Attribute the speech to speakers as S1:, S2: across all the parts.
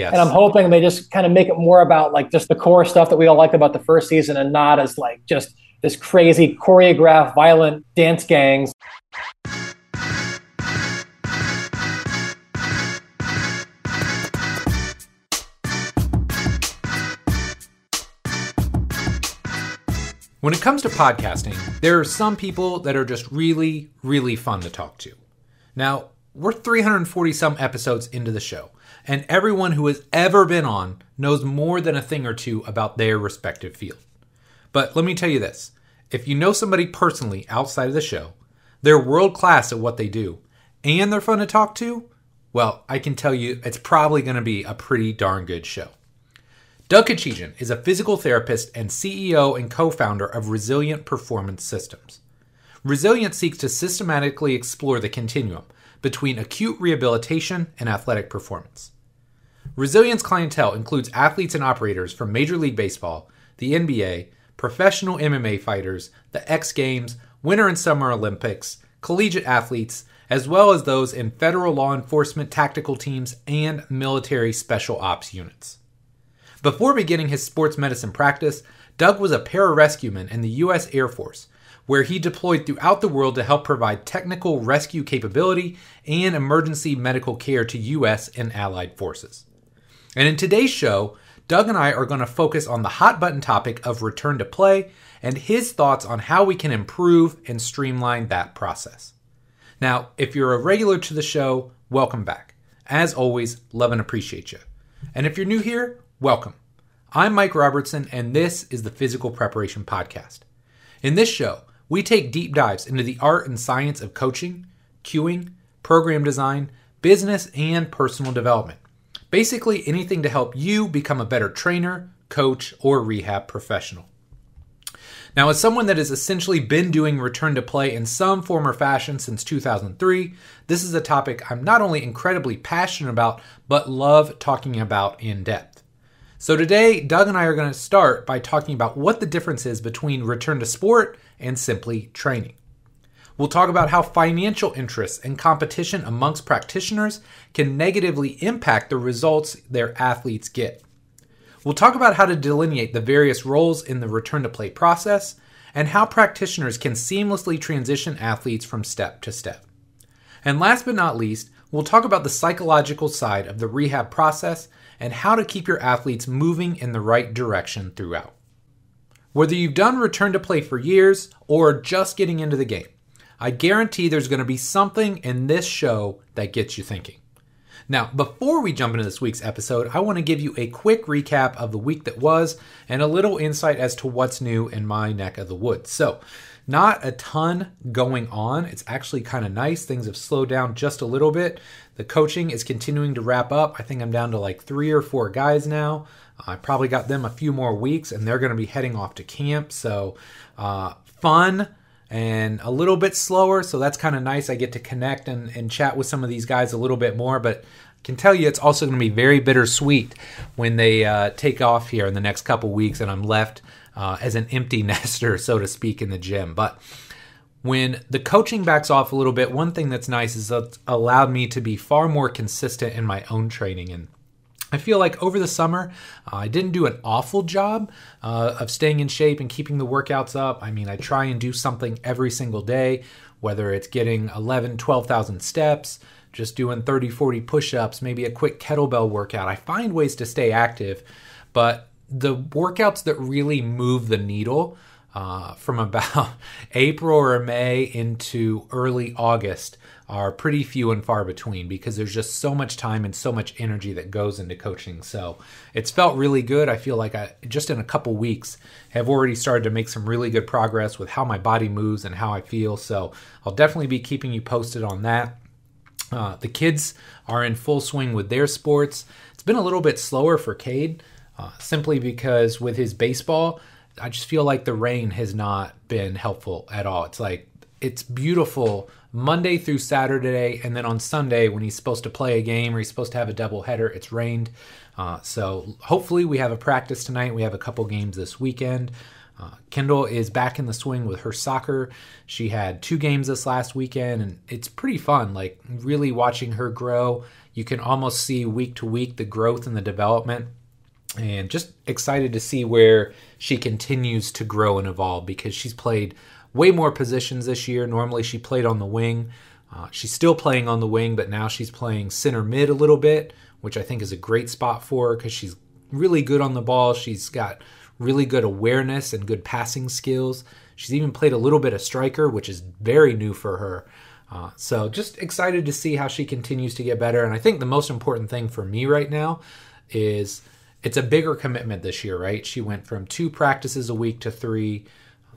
S1: And I'm
S2: Yes.
S1: hoping they just kind of make it more about like just the core stuff that we all liked about the first season and not as like just this crazy choreographed violent dance gangs.
S2: When it comes to podcasting, there are some people that are just really, really fun to talk to. Now, we're 340 some episodes into the show, and everyone who has ever been on knows more than a thing or two about their respective field. But let me tell you this, if you know somebody personally outside of the show, they're world class at what they do, and they're fun to talk to, well, I can tell you it's probably going to be a pretty darn good show. Doug Kechijian is a physical therapist and CEO and co-founder of Resilient Performance Systems. Resilient seeks to systematically explore the continuum between acute rehabilitation and athletic performance. Resilient's clientele includes athletes and operators from Major League Baseball, the NBA, professional MMA fighters, the X Games, Winter and Summer Olympics, collegiate athletes, as well as those in federal law enforcement tactical teams and military special ops units. Before beginning his sports medicine practice, Doug was a pararescueman in the U.S. Air Force, where he deployed throughout the world to help provide technical rescue capability and emergency medical care to U.S. and allied forces. And in today's show, Doug and I are going to focus on the hot button topic of return to play and his thoughts on how we can improve and streamline that process. Now, if you're a regular to the show, welcome back. As always, love and appreciate you. And if you're new here, welcome. I'm Mike Robertson, and this is the Physical Preparation Podcast. In this show, we take deep dives into the art and science of coaching, cueing, program design, business, and personal development. Basically, anything to help you become a better trainer, coach, or rehab professional. Now, as someone that has essentially been doing return to play in some form or fashion since 2003, this is a topic I'm not only incredibly passionate about, but love talking about in depth. So today, Doug and I are going to start by talking about what the difference is between return to sport and simply training. We'll talk about how financial interests and competition amongst practitioners can negatively impact the results their athletes get. We'll talk about how to delineate the various roles in the return to play process and how practitioners can seamlessly transition athletes from step to step. And last but not least, we'll talk about the psychological side of the rehab process and how to keep your athletes moving in the right direction throughout. Whether you've done return to play for years or just getting into the game, I guarantee there's going to be something in this show that gets you thinking. Now, before we jump into this week's episode, I want to give you a quick recap of the week that was and a little insight as to what's new in my neck of the woods. So, not a ton going on. It's actually kind of nice. Things have slowed down just a little bit. The coaching is continuing to wrap up. I think I'm down to like 3 or 4 guys now. I probably got them a few more weeks, and they're going to be heading off to camp. So, fun and a little bit slower, so that's kind of nice. I get to connect and chat with some of these guys a little bit more, but I can tell you it's also going to be very bittersweet when they take off here in the next couple weeks and I'm left as an empty nester, so to speak, in the gym. But when the coaching backs off a little bit, one thing that's nice is it's allowed me to be far more consistent in my own training. And I feel like over the summer, I didn't do an awful job of staying in shape and keeping the workouts up. I mean, I try and do something every single day, whether it's getting 11, 12,000 steps, just doing 30, 40 push-ups, maybe a quick kettlebell workout. I find ways to stay active, but the workouts that really move the needle from about April or May into early August are pretty few and far between because there's just so much time and so much energy that goes into coaching. So it's felt really good. I feel like I just in a couple weeks have already started to make some really good progress with how my body moves and how I feel. So I'll definitely be keeping you posted on that. The kids are in full swing with their sports. It's been a little bit slower for Cade simply because with his baseball, I just feel like the rain has not been helpful at all. It's like it's beautiful Monday through Saturday, and then on Sunday when he's supposed to play a game or he's supposed to have a doubleheader, it's rained. So hopefully we have a practice tonight. We have a couple games this weekend. Kendall is back in the swing with her soccer. She had 2 games this last weekend, and it's pretty fun, like really watching her grow. You can almost see week to week the growth and the development, and just excited to see where she continues to grow and evolve, because she's played way more positions this year. Normally she played on the wing. She's still playing on the wing, but now she's playing center mid a little bit, which I think is a great spot for her because she's really good on the ball. She's got really good awareness and good passing skills. She's even played a little bit of striker, which is very new for her. So just excited to see how she continues to get better. And I think the most important thing for me right now is it's a bigger commitment this year, right? She went from 2 practices a week to 3.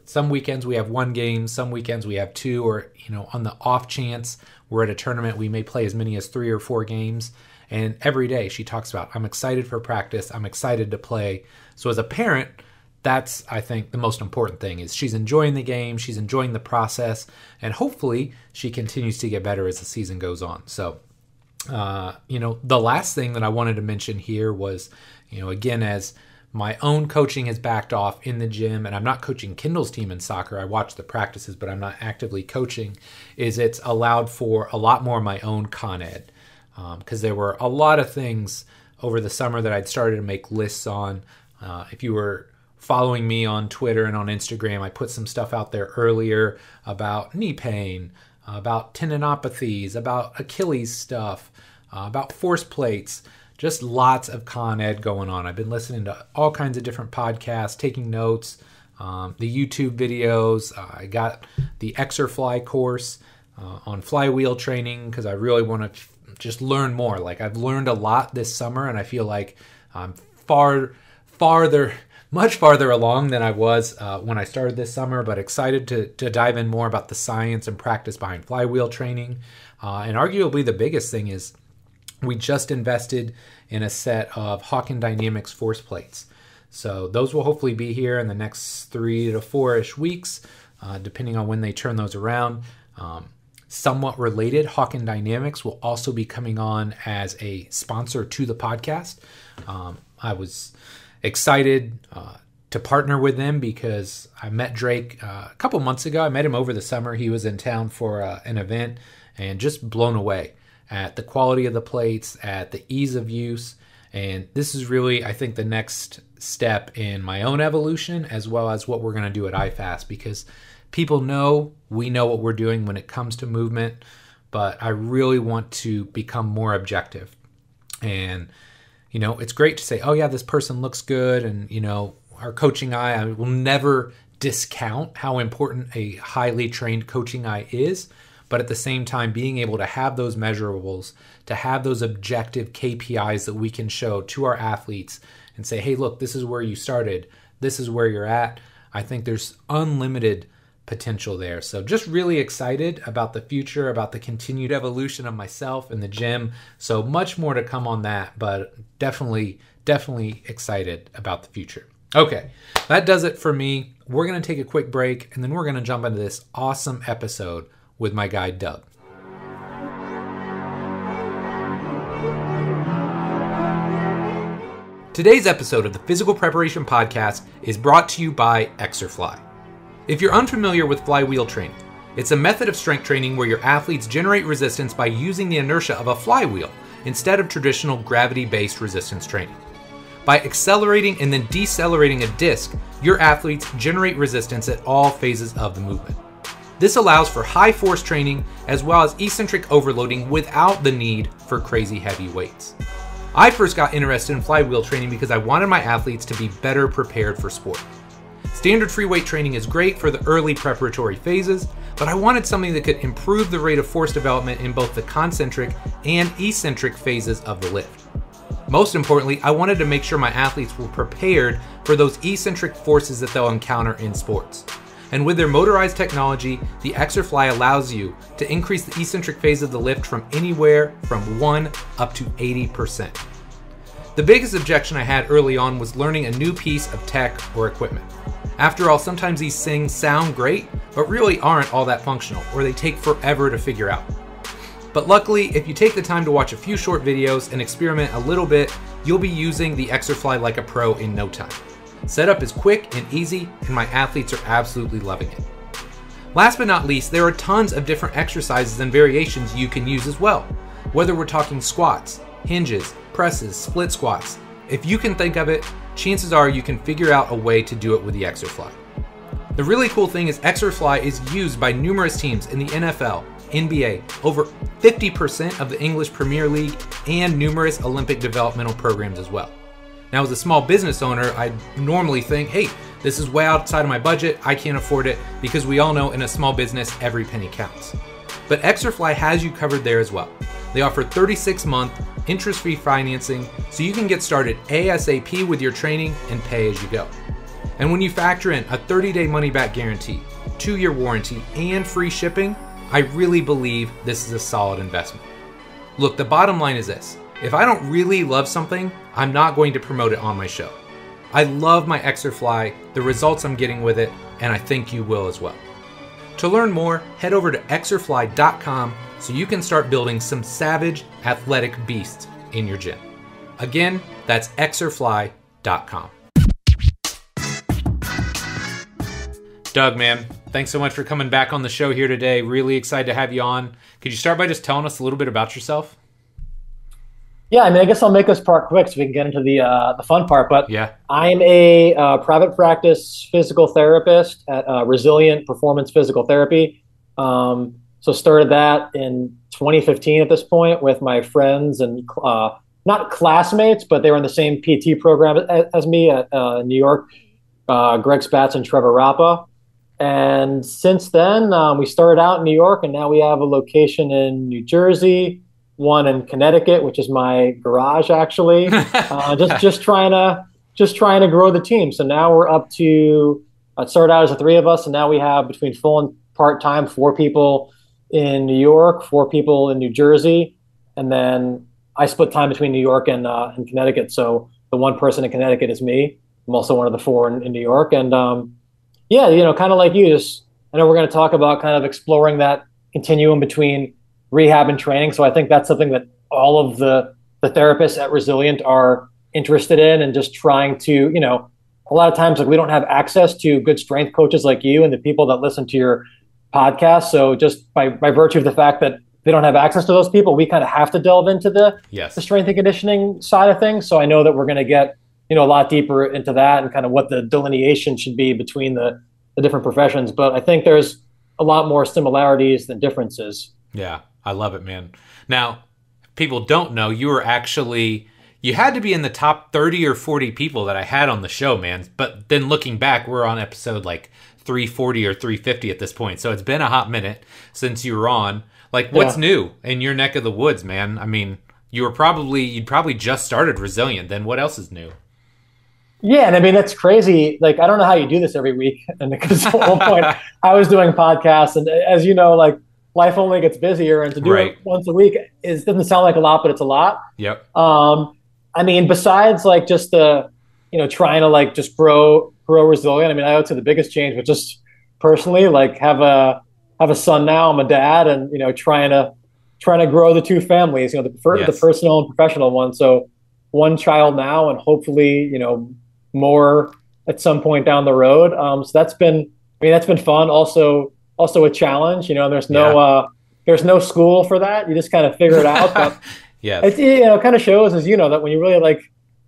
S2: Some weekends we have 1 game, some weekends we have 2, or, on the off chance we're at a tournament, we may play as many as 3 or 4 games. And every day she talks about, I'm excited for practice, I'm excited to play. So as a parent, that's, I think, the most important thing is she's enjoying the game, she's enjoying the process, and hopefully she continues to get better as the season goes on. So, the last thing that I wanted to mention here was, again, as my own coaching has backed off in the gym, and I'm not coaching Kendall's team in soccer. I watch the practices, but I'm not actively coaching, is it's allowed for a lot more of my own Con Ed. Because there were a lot of things over the summer that I'd started to make lists on. If you were following me on Twitter and on Instagram, I put some stuff out there earlier about knee pain, about tendinopathies, about Achilles stuff, about force plates, just lots of Con Ed going on. I've been listening to all kinds of different podcasts, taking notes, the YouTube videos. I got the Exerfly course on flywheel training because I really want to just learn more. Like, I've learned a lot this summer, and I feel like I'm much farther along than I was when I started this summer, but excited to dive in more about the science and practice behind flywheel training. And arguably the biggest thing is we just invested in a set of Hawkin Dynamics force plates. So those will hopefully be here in the next 3 to 4-ish weeks, depending on when they turn those around. Somewhat related, Hawkin Dynamics will also be coming on as a sponsor to the podcast. I was excited to partner with them because I met Drake a couple months ago. I met him over the summer. He was in town for an event, and just blown away at the quality of the plates, at the ease of use. And this is really, I think, the next step in my own evolution, as well as what we're going to do at iFast, because people know we know what we're doing when it comes to movement, but I really want to become more objective. And, it's great to say, oh yeah, this person looks good. And, our coaching eye, I will never discount how important a highly trained coaching eye is. But at the same time, being able to have those measurables, to have those objective KPIs that we can show to our athletes and say, hey, look, this is where you started. This is where you're at. I think there's unlimited potential there. So just really excited about the future, about the continued evolution of myself in the gym. So much more to come on that, but definitely excited about the future. Okay, that does it for me. We're going to take a quick break, and then we're going to jump into this awesome episode with my guy, Doug. Today's episode of the Physical Preparation Podcast is brought to you by Exerfly. If you're unfamiliar with flywheel training, it's a method of strength training where your athletes generate resistance by using the inertia of a flywheel instead of traditional gravity-based resistance training. By accelerating and then decelerating a disc, your athletes generate resistance at all phases of the movement. This allows for high force training as well as eccentric overloading without the need for crazy heavy weights. I first got interested in flywheel training because I wanted my athletes to be better prepared for sport. Standard free weight training is great for the early preparatory phases, but I wanted something that could improve the rate of force development in both the concentric and eccentric phases of the lift. Most importantly, I wanted to make sure my athletes were prepared for those eccentric forces that they'll encounter in sports. And with their motorized technology, the Exerfly allows you to increase the eccentric phase of the lift from anywhere from 1 up to 80%. The biggest objection I had early on was learning a new piece of tech or equipment. After all, sometimes these things sound great, but really aren't all that functional, or they take forever to figure out. But luckily, if you take the time to watch a few short videos and experiment a little bit, you'll be using the Exerfly like a pro in no time. Setup is quick and easy, and my athletes are absolutely loving it. Last but not least, there are tons of different exercises and variations you can use as well. Whether we're talking squats, hinges, presses, split squats, if you can think of it, chances are you can figure out a way to do it with the Xerfly. The really cool thing is Xerfly is used by numerous teams in the NFL, NBA, over 50% of the English Premier League, and numerous Olympic developmental programs as well. Now, as a small business owner, I normally think, hey, this is way outside of my budget, I can't afford it, because we all know in a small business, every penny counts. But Xerfly has you covered there as well. They offer 36-month interest-free financing, so you can get started ASAP with your training and pay as you go. And when you factor in a 30-day money-back guarantee, 2-year warranty, and free shipping, I really believe this is a solid investment. Look, the bottom line is this. If I don't really love something, I'm not going to promote it on my show. I love my Xerfly, the results I'm getting with it, and I think you will as well. To learn more, head over to Xerfly.com so you can start building some savage athletic beasts in your gym. Again, that's Xerfly.com. Doug, man, thanks so much for coming back on the show here today. Really excited to have you on. Could you start by just telling us a little bit about yourself?
S1: Yeah, I mean, I guess I'll make this part quick so we can get into the fun part. But
S2: yeah,
S1: I'm a private practice physical therapist at Resilient Performance Physical Therapy. So started that in 2015 at this point with my friends and not classmates, but they were in the same PT program as me at New York, Greg Spatz and Trevor Rappa. And since then, we started out in New York, and now we have a location in New Jersey, one in Connecticut, which is my garage, actually. just trying to grow the team. So now we're up to. It started out as the 3 of us, and now we have between full and part time 4 people in New York, 4 people in New Jersey, and then I split time between New York and Connecticut. So the 1 person in Connecticut is me. I'm also one of the 4 in New York, and yeah, kind of like you. I know we're going to talk about kind of exploring that continuum between rehab and training. So I think that's something that all of the therapists at Resilient are interested in, and just trying to, a lot of times, like, we don't have access to good strength coaches like you and the people that listen to your podcast. So just by virtue of the fact that they don't have access to those people, we kind of have to delve into the strength and conditioning side of things. So I know that we're going to get, a lot deeper into that and kind of what the delineation should be between the different professions. But I think there's a lot more similarities than differences.
S2: Yeah, I love it, man. Now, people don't know, you had to be in the top 30 or 40 people that I had on the show, man. But then looking back, we're on episode like 340 or 350 at this point. So it's been a hot minute since you were on. Like, what's new in your neck of the woods, man? I mean, you'd probably just started Resilient. Then what else is new?
S1: Yeah, and I mean, that's crazy. Like, I don't know how you do this every week. And because at one point I was doing podcasts, and as you know, like, life only gets busier, and to do it once a week doesn't sound like a lot, but it's a lot.
S2: Yep.
S1: I mean, besides like just the, trying to like just grow Resilient. I mean, I would say the biggest change was just personally, like, have a son now. I'm a dad, and trying to grow the 2 families. The personal and professional one. So 1 child now, and hopefully more at some point down the road. So that's been fun. Also a challenge. There's no school for that. You just kind of figure it out. But
S2: yeah,
S1: it kind of shows, as that when you really like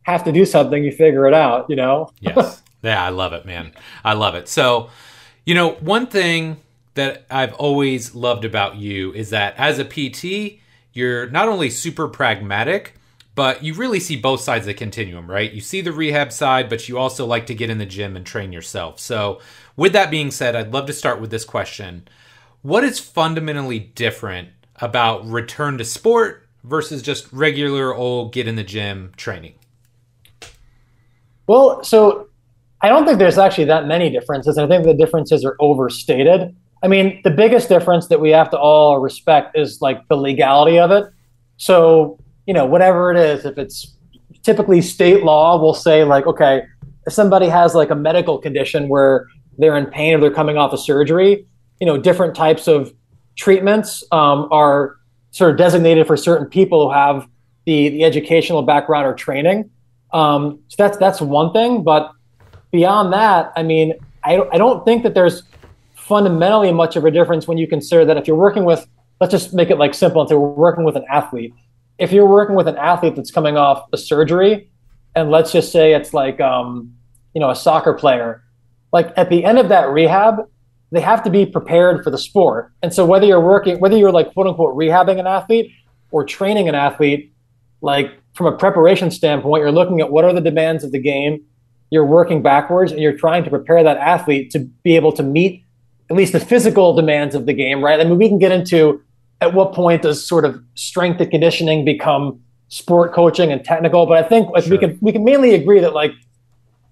S1: have to do something, you figure it out.
S2: Yes. Yeah, I love it, man. I love it. So, one thing that I've always loved about you is that as a PT, you're not only super pragmatic, but you really see both sides of the continuum, right? You see the rehab side, but you also like to get in the gym and train yourself. So with that being said, I'd love to start with this question. What is fundamentally different about return to sport versus just regular old get in the gym training?
S1: Well, so I don't think there's actually that many differences. I think the differences are overstated. I mean, the biggest difference that we have to all respect is like the legality of it. So, whatever it is, if it's typically state law, will say like, okay, if somebody has like a medical condition where they're in pain or they're coming off of surgery, different types of treatments are sort of designated for certain people who have the educational background or training. So that's one thing. But beyond that, I mean, I don't think that there's fundamentally much of a difference when you consider that if you're working with let's just make it like simple and say we're working with an athlete. If you're working with an athlete that's coming off a surgery, and let's just say it's like a soccer player, like at the end of that rehab, they have to be prepared for the sport. And so whether you're like quote unquote rehabbing an athlete or training an athlete, like from a preparation standpoint, you're looking at what are the demands of the game, you're working backwards, and you're trying to prepare that athlete to be able to meet at least the physical demands of the game, right? I mean, we can get into at what point does sort of strength and conditioning become sport coaching and technical, but I think like
S2: Sure.
S1: we can mainly agree that like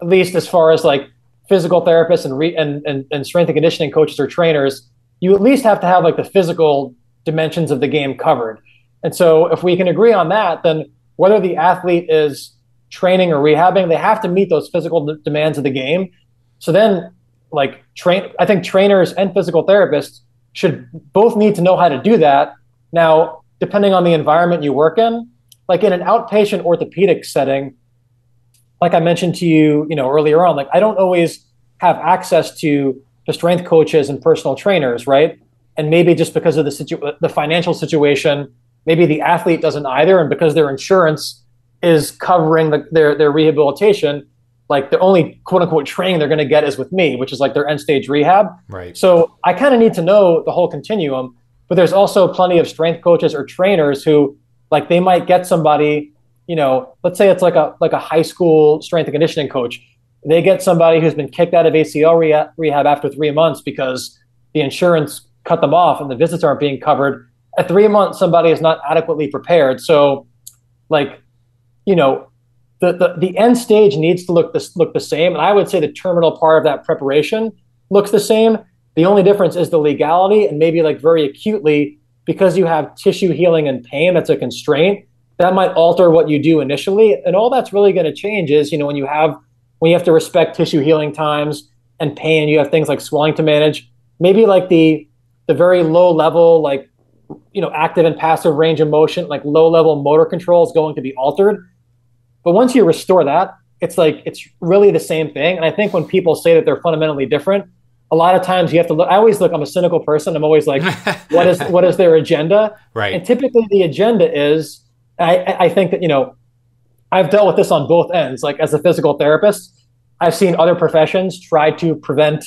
S1: at least as far as like physical therapists and strength and conditioning coaches or trainers, you at least have to have like the physical dimensions of the game covered. And so if we can agree on that, then whether the athlete is training or rehabbing, they have to meet those physical demands of the game. So then I think trainers and physical therapists should both need to know how to do that. Now, depending on the environment you work in, like in an outpatient orthopedic setting, like I mentioned to you, earlier on, like I don't always have access to the strength coaches and personal trainers, right? And maybe just because of the financial situation, maybe the athlete doesn't either, and because their insurance is covering their rehabilitation, like the only quote unquote training they're going to get is with me, which is like their end stage rehab.
S2: Right.
S1: So I kind of need to know the whole continuum, but there's also plenty of strength coaches or trainers who like they might get somebody, let's say it's like a high school strength and conditioning coach. They get somebody who's been kicked out of ACL rehab after 3 months because the insurance cut them off and the visits aren't being covered. At 3 months, somebody is not adequately prepared. So like, the end stage needs to look the same. And I would say the terminal part of that preparation looks the same. The only difference is the legality, and maybe like very acutely, because you have tissue healing and pain, that's a constraint that might alter what you do initially. And all that's really going to change is, when you have to respect tissue healing times and pain, you have things like swelling to manage, maybe like the very low level, like, active and passive range of motion, like low level motor control is going to be altered. But once you restore that, it's really the same thing. And I think when people say that they're fundamentally different, a lot of times you have to look. I'm a cynical person. I'm always like, what is their agenda?
S2: Right.
S1: And typically the agenda is, I think that, I've dealt with this on both ends. Like as a physical therapist, I've seen other professions try to prevent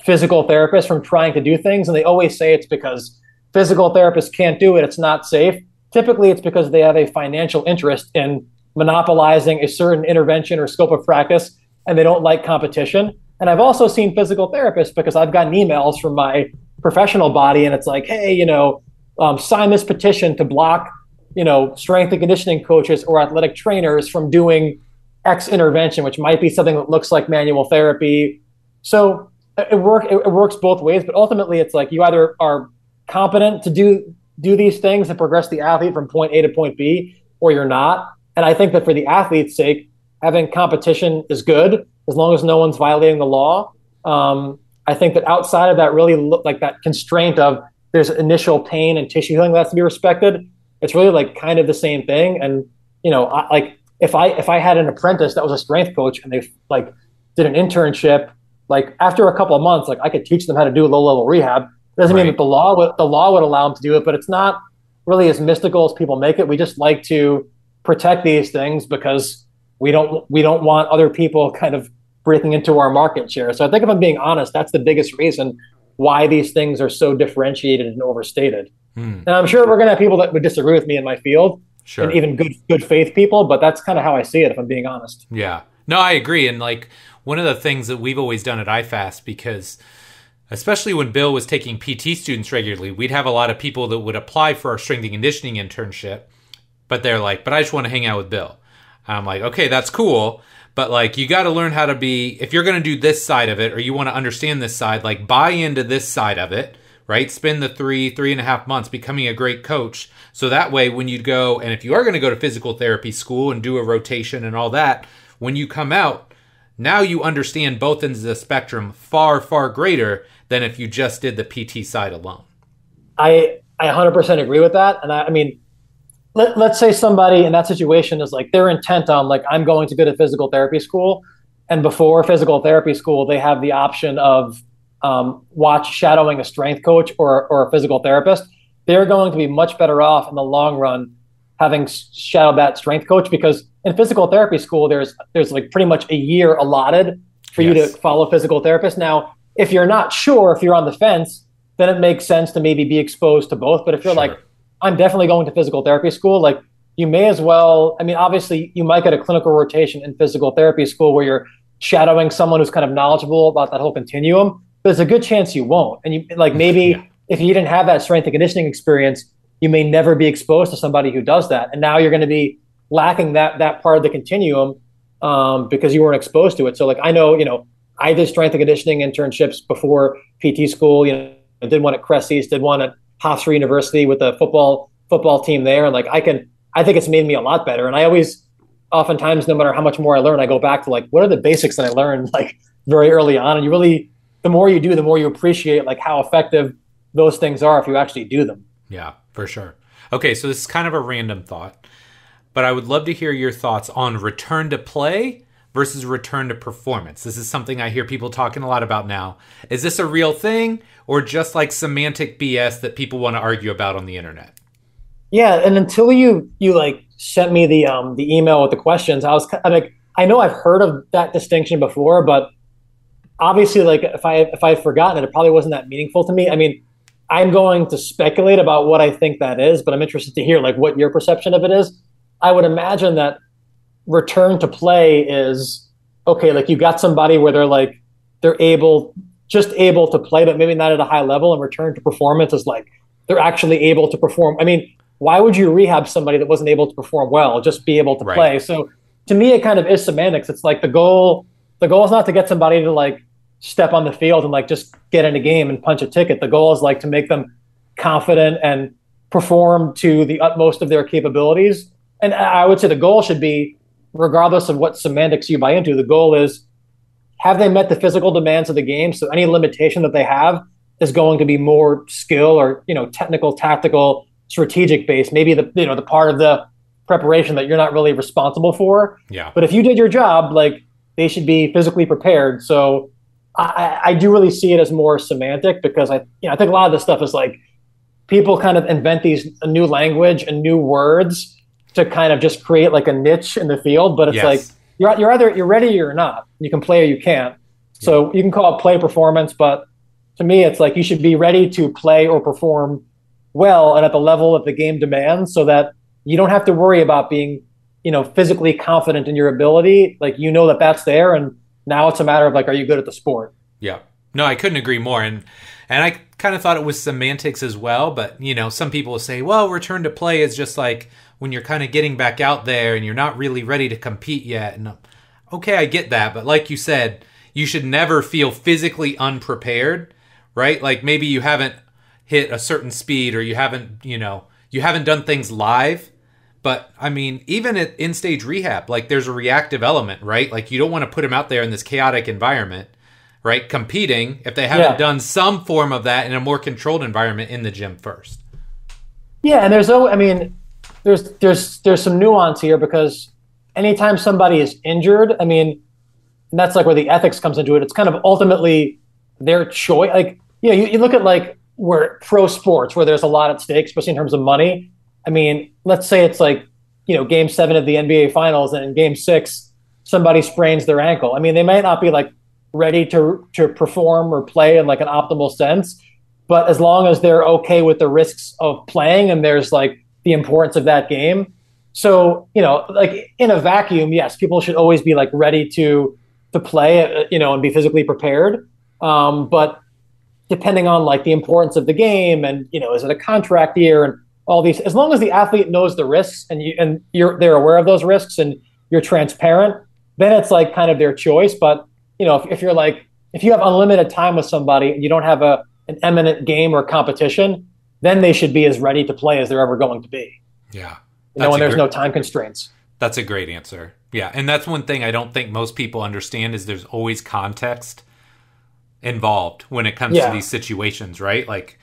S1: physical therapists from trying to do things. And they always say it's because physical therapists can't do it. It's not safe. Typically it's because they have a financial interest in monopolizing a certain intervention or scope of practice, and they don't like competition. And I've also seen physical therapists because I've gotten emails from my professional body, and it's like, hey, sign this petition to block, strength and conditioning coaches or athletic trainers from doing X intervention, which might be something that looks like manual therapy. So it works both ways, but ultimately it's like you either are competent to do these things and progress the athlete from point A to point B, or you're not. And I think that for the athlete's sake, having competition is good as long as no one's violating the law. I think that outside of that, really like that constraint of there's initial pain and tissue healing that has to be respected. It's really like kind of the same thing. And if I had an apprentice that was a strength coach and they like did an internship, like after a couple of months, like I could teach them how to do low level rehab. It doesn't mean that the law would allow them to do it, but it's not really as mystical as people make it. We just like to protect these things because we don't want other people kind of breaking into our market share. So I think if I'm being honest, that's the biggest reason why these things are so differentiated and overstated. And I'm sure we're going to have people that would disagree with me in my field,
S2: sure,
S1: and even good faith people, but that's kind of how I see it, if I'm being honest.
S2: Yeah. No, I agree. And like one of the things that we've always done at IFAST, because especially when Bill was taking PT students regularly, we'd have a lot of people that would apply for our strength and conditioning internship, but they're like, but I just want to hang out with Bill. I'm like, okay, that's cool. But like, you got to learn how to be, if you're going to do this side of it, or you want to understand this side, like buy into this side of it, right? Spend the 3.5 months becoming a great coach. So that way, when you go, and if you are going to go to physical therapy school and do a rotation and all that, when you come out, now you understand both ends of the spectrum far, far greater than if you just did the PT side alone.
S1: I 100% agree with that. And I mean, let's say somebody in that situation is like, they're intent on like, I'm going to go to physical therapy school. And before physical therapy school, they have the option of shadowing a strength coach or a physical therapist. they're going to be much better off in the long run having shadowed that strength coach, because in physical therapy school, there's like pretty much a year allotted for you to
S2: Yes.
S1: follow a physical therapist. Now, if you're not sure, if you're on the fence, then it makes sense to maybe be exposed to both. But if you're like,
S2: Sure.
S1: I'm definitely going to physical therapy school, like you may as well. I mean, obviously, you might get a clinical rotation in physical therapy school where you're shadowing someone who's kind of knowledgeable about that whole continuum. But there's a good chance you won't. And you like
S2: Yeah.
S1: maybe if you didn't have that strength and conditioning experience, you may never be exposed to somebody who does that. And now you're going to be lacking that part of the continuum because you weren't exposed to it. So like I know, I did strength and conditioning internships before PT school. I did one at Cressy's, did one at Hofstra University with the football team there, and like I think it's made me a lot better. And I always, oftentimes, no matter how much more I learn, I go back to like what are the basics that I learned like very early on. And you really, the more you do, the more you appreciate like how effective those things are if you actually do them.
S2: Yeah, for sure. Okay, so this is kind of a random thought, but I would love to hear your thoughts on return to play versus return to performance. This is something I hear people talking a lot about now. Is this a real thing or just like semantic BS that people want to argue about on the internet?
S1: Yeah, and until you like sent me the email with the questions, I'm like I know I've heard of that distinction before, but obviously like if I had forgotten it, it probably wasn't that meaningful to me. I mean, I'm going to speculate about what I think that is, but I'm interested to hear like what your perception of it is. I would imagine that return to play is okay, like you got somebody where they're able to play, but maybe not at a high level, and return to performance is like they're actually able to perform. I mean, why would you rehab somebody that wasn't able to perform well, just be able to
S2: Right.
S1: play? So to me it kind of is semantics. It's like the goal is not to get somebody to like step on the field and like just get in a game and punch a ticket. The goal is like to make them confident and perform to the utmost of their capabilities. And I would say the goal should be, regardless of what semantics you buy into, the goal is have they met the physical demands of the game? So any limitation that they have is going to be more skill or technical, tactical, strategic based. Maybe the part of the preparation that you're not really responsible for.
S2: Yeah.
S1: But if you did your job, like they should be physically prepared. So I do really see it as more semantic because I think a lot of this stuff is like people kind of invent these a new language and new words to kind of just create like a niche in the field. But it's like
S2: Yes.
S1: you're ready or you're not. You can play or you can't.
S2: Yeah.
S1: So you can call it play performance, but to me, it's like you should be ready to play or perform well and at the level that the game demands, so that you don't have to worry about being, physically confident in your ability. Like that that's there, and now it's a matter of like, are you good at the sport?
S2: Yeah. No, I couldn't agree more. And I kind of thought it was semantics as well, but some people will say, well, return to play is just like when you're kind of getting back out there and you're not really ready to compete yet. And okay, I get that, but like you said, you should never feel physically unprepared, right? Like maybe you haven't hit a certain speed or you haven't done things live. But I mean, even at in-stage rehab, like there's a reactive element, right? Like you don't want to put them out there in this chaotic environment, right? Competing if they haven't
S1: Yeah.
S2: done some form of that in a more controlled environment in the gym first.
S1: Yeah, and there's some nuance here because anytime somebody is injured, I mean, and that's like where the ethics comes into it. It's kind of ultimately their choice. Like, you look at like where pro sports where there's a lot at stake, especially in terms of money. I mean, let's say it's like, game 7 of the NBA finals, and in game 6, somebody sprains their ankle. I mean, they might not be like ready to perform or play in like an optimal sense, but as long as they're okay with the risks of playing and there's like the importance of that game. So, like in a vacuum, yes, people should always be like ready to play, and be physically prepared. But depending on like the importance of the game and, is it a contract year and all these, as long as the athlete knows the risks and they're aware of those risks and you're transparent, then it's like kind of their choice. But, if you're like, if you have unlimited time with somebody and you don't have an eminent game or competition, then they should be as ready to play as they're ever going to be,
S2: Yeah.
S1: when there's no time constraints.
S2: That's a great answer. Yeah. And that's one thing I don't think most people understand is there's always context involved when it comes to
S1: Yeah.
S2: these situations, right? Like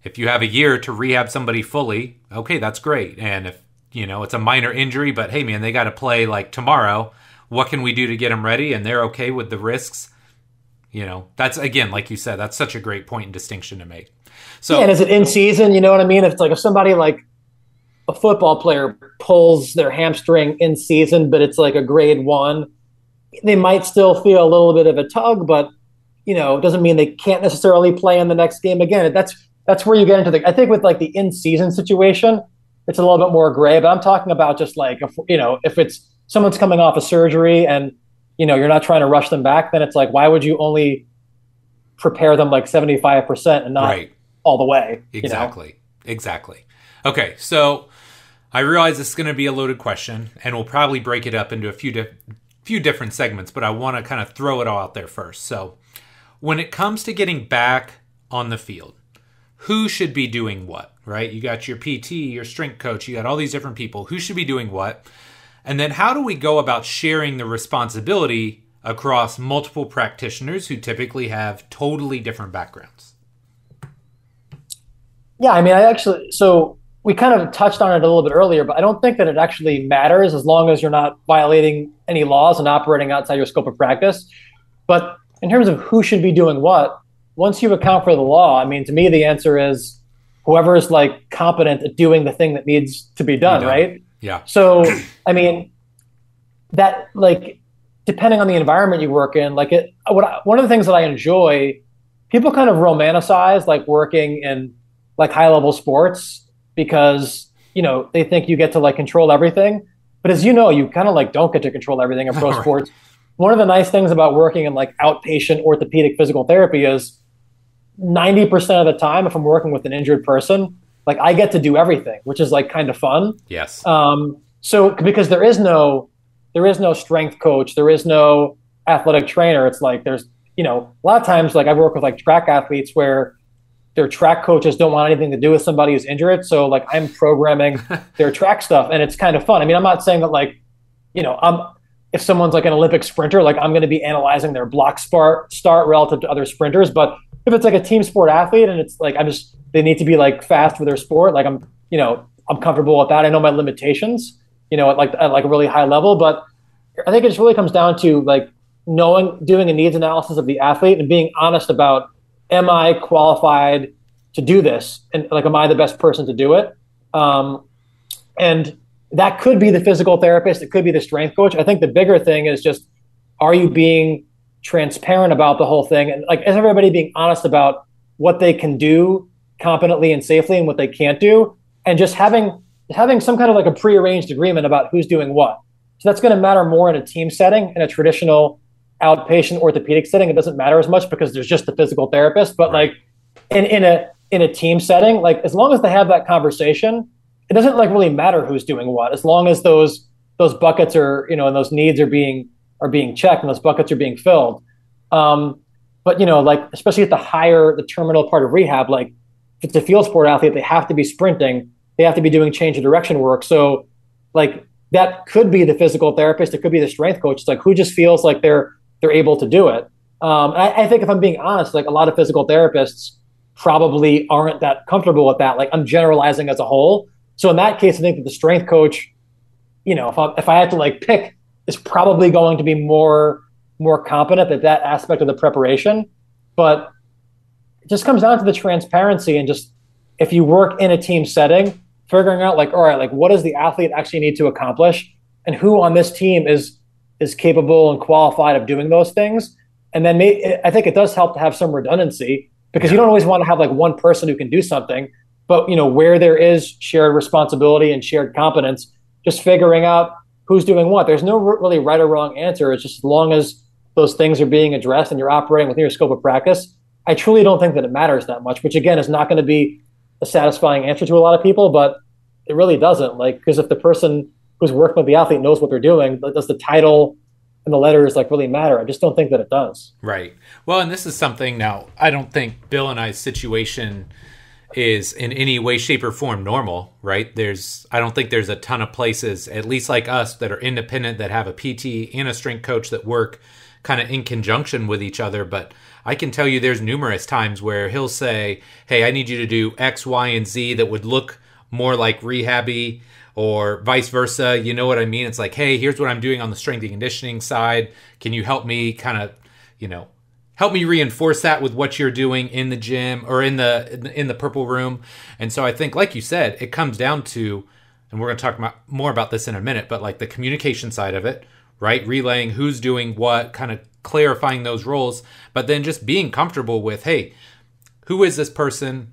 S2: if you have a year to rehab somebody fully, okay, that's great. And if, it's a minor injury, but hey man, they got to play like tomorrow. What can we do to get them ready? And they're okay with the risks. That's, again, like you said, that's such a great point and distinction to make. So,
S1: yeah, and is it in season? You know what I mean? If it's like if somebody like a football player pulls their hamstring in season, but it's like a grade 1, they might still feel a little bit of a tug, but it doesn't mean they can't necessarily play in the next game again. That's where you get into I think with like the in season situation, it's a little bit more gray, but I'm talking about just like, if it's someone's coming off a surgery and, you're not trying to rush them back, then it's like, why would you only prepare them like 75% and not
S2: right.
S1: all the way?
S2: Exactly. Exactly. Okay. So I realize this is going to be a loaded question, and we'll probably break it up into a few different segments, but I want to kind of throw it all out there first. So when it comes to getting back on the field, who should be doing what, right? You got your PT, your strength coach, you got all these different people. Who should be doing what? And then how do we go about sharing the responsibility across multiple practitioners who typically have totally different backgrounds?
S1: Yeah, I mean, so we kind of touched on it a little bit earlier, but I don't think that it actually matters as long as you're not violating any laws and operating outside your scope of practice. But in terms of who should be doing what, once you account for the law, I mean, to me, the answer is whoever's like competent at doing the thing that needs to be done, right?
S2: Yeah.
S1: So, I mean, that like, depending on the environment you work in, like one of the things that I enjoy, people kind of romanticize like working in like high level sports because, they think you get to like control everything. But as you know, you kind of like don't get to control everything in pro
S2: Right.
S1: sports. One of the nice things about working in like outpatient orthopedic physical therapy is 90% of the time, if I'm working with an injured person, like I get to do everything, which is like kind of fun.
S2: Yes.
S1: So because there is no strength coach, there is no athletic trainer. It's like there's, a lot of times, like I work with like track athletes where their track coaches don't want anything to do with somebody who's injured. So like I'm programming their track stuff, and it's kind of fun. I mean, I'm not saying that like, if someone's like an Olympic sprinter, like I'm going to be analyzing their block start relative to other sprinters. But if it's like a team sport athlete and it's like they need to be like fast for their sport, like I'm comfortable with that. I know my limitations, at like a really high level, but I think it just really comes down to like doing a needs analysis of the athlete and being honest about, am I qualified to do this? And like, am I the best person to do it? And that could be the physical therapist. It could be the strength coach. I think the bigger thing is just, are you being transparent about the whole thing? And like, is everybody being honest about what they can do competently and safely and what they can't do? And just having some kind of like a prearranged agreement about who's doing what. So that's going to matter more in a team setting. In a traditional outpatient orthopedic setting, it doesn't matter as much because there's just the physical therapist. But like in a team setting, like as long as they have that conversation, it doesn't like really matter who's doing what, as long as those buckets are, and those needs are being checked and those buckets are being filled. But like especially at the terminal part of rehab, like if it's a field sport athlete, they have to be sprinting, they have to be doing change of direction work. So like that could be the physical therapist, it could be the strength coach. It's like who just feels like they're able to do it. I think if I'm being honest, like a lot of physical therapists probably aren't that comfortable with that. Like I'm generalizing as a whole. So in that case, I think that the strength coach, if I had to like pick, is probably going to be more competent at that aspect of the preparation. But it just comes down to the transparency and just if you work in a team setting, figuring out like, all right, like what does the athlete actually need to accomplish, and who on this team is capable and qualified of doing those things. And then I think it does help to have some redundancy because you don't always want to have like one person who can do something. But where there is shared responsibility and shared competence, just figuring out who's doing what. There's no really right or wrong answer. It's just as long as those things are being addressed and you're operating within your scope of practice, I truly don't think that it matters that much, which again is not going to be a satisfying answer to a lot of people, but it really doesn't. Like, because if the person who's working with the athlete knows what they're doing, does the title and the letters like really matter? I just don't think that it does.
S2: Right. Well, and this is something now, I don't think Bill and I's situation is in any way, shape, or form normal, right? I don't think there's a ton of places, at least like us, that are independent, that have a PT and a strength coach that work kind of in conjunction with each other. But I can tell you there's numerous times where he'll say, hey, I need you to do X, Y, and Z that would look more like rehabby, or vice versa. You know what I mean? It's like, hey, here's what I'm doing on the strength and conditioning side. Can you help me kind of, help me reinforce that with what you're doing in the gym or in the purple room. And so I think, like you said, it comes down to, and we're going to talk more about this in a minute, but like the communication side of it, right? Relaying who's doing what, kind of clarifying those roles, but then just being comfortable with, hey, who is this person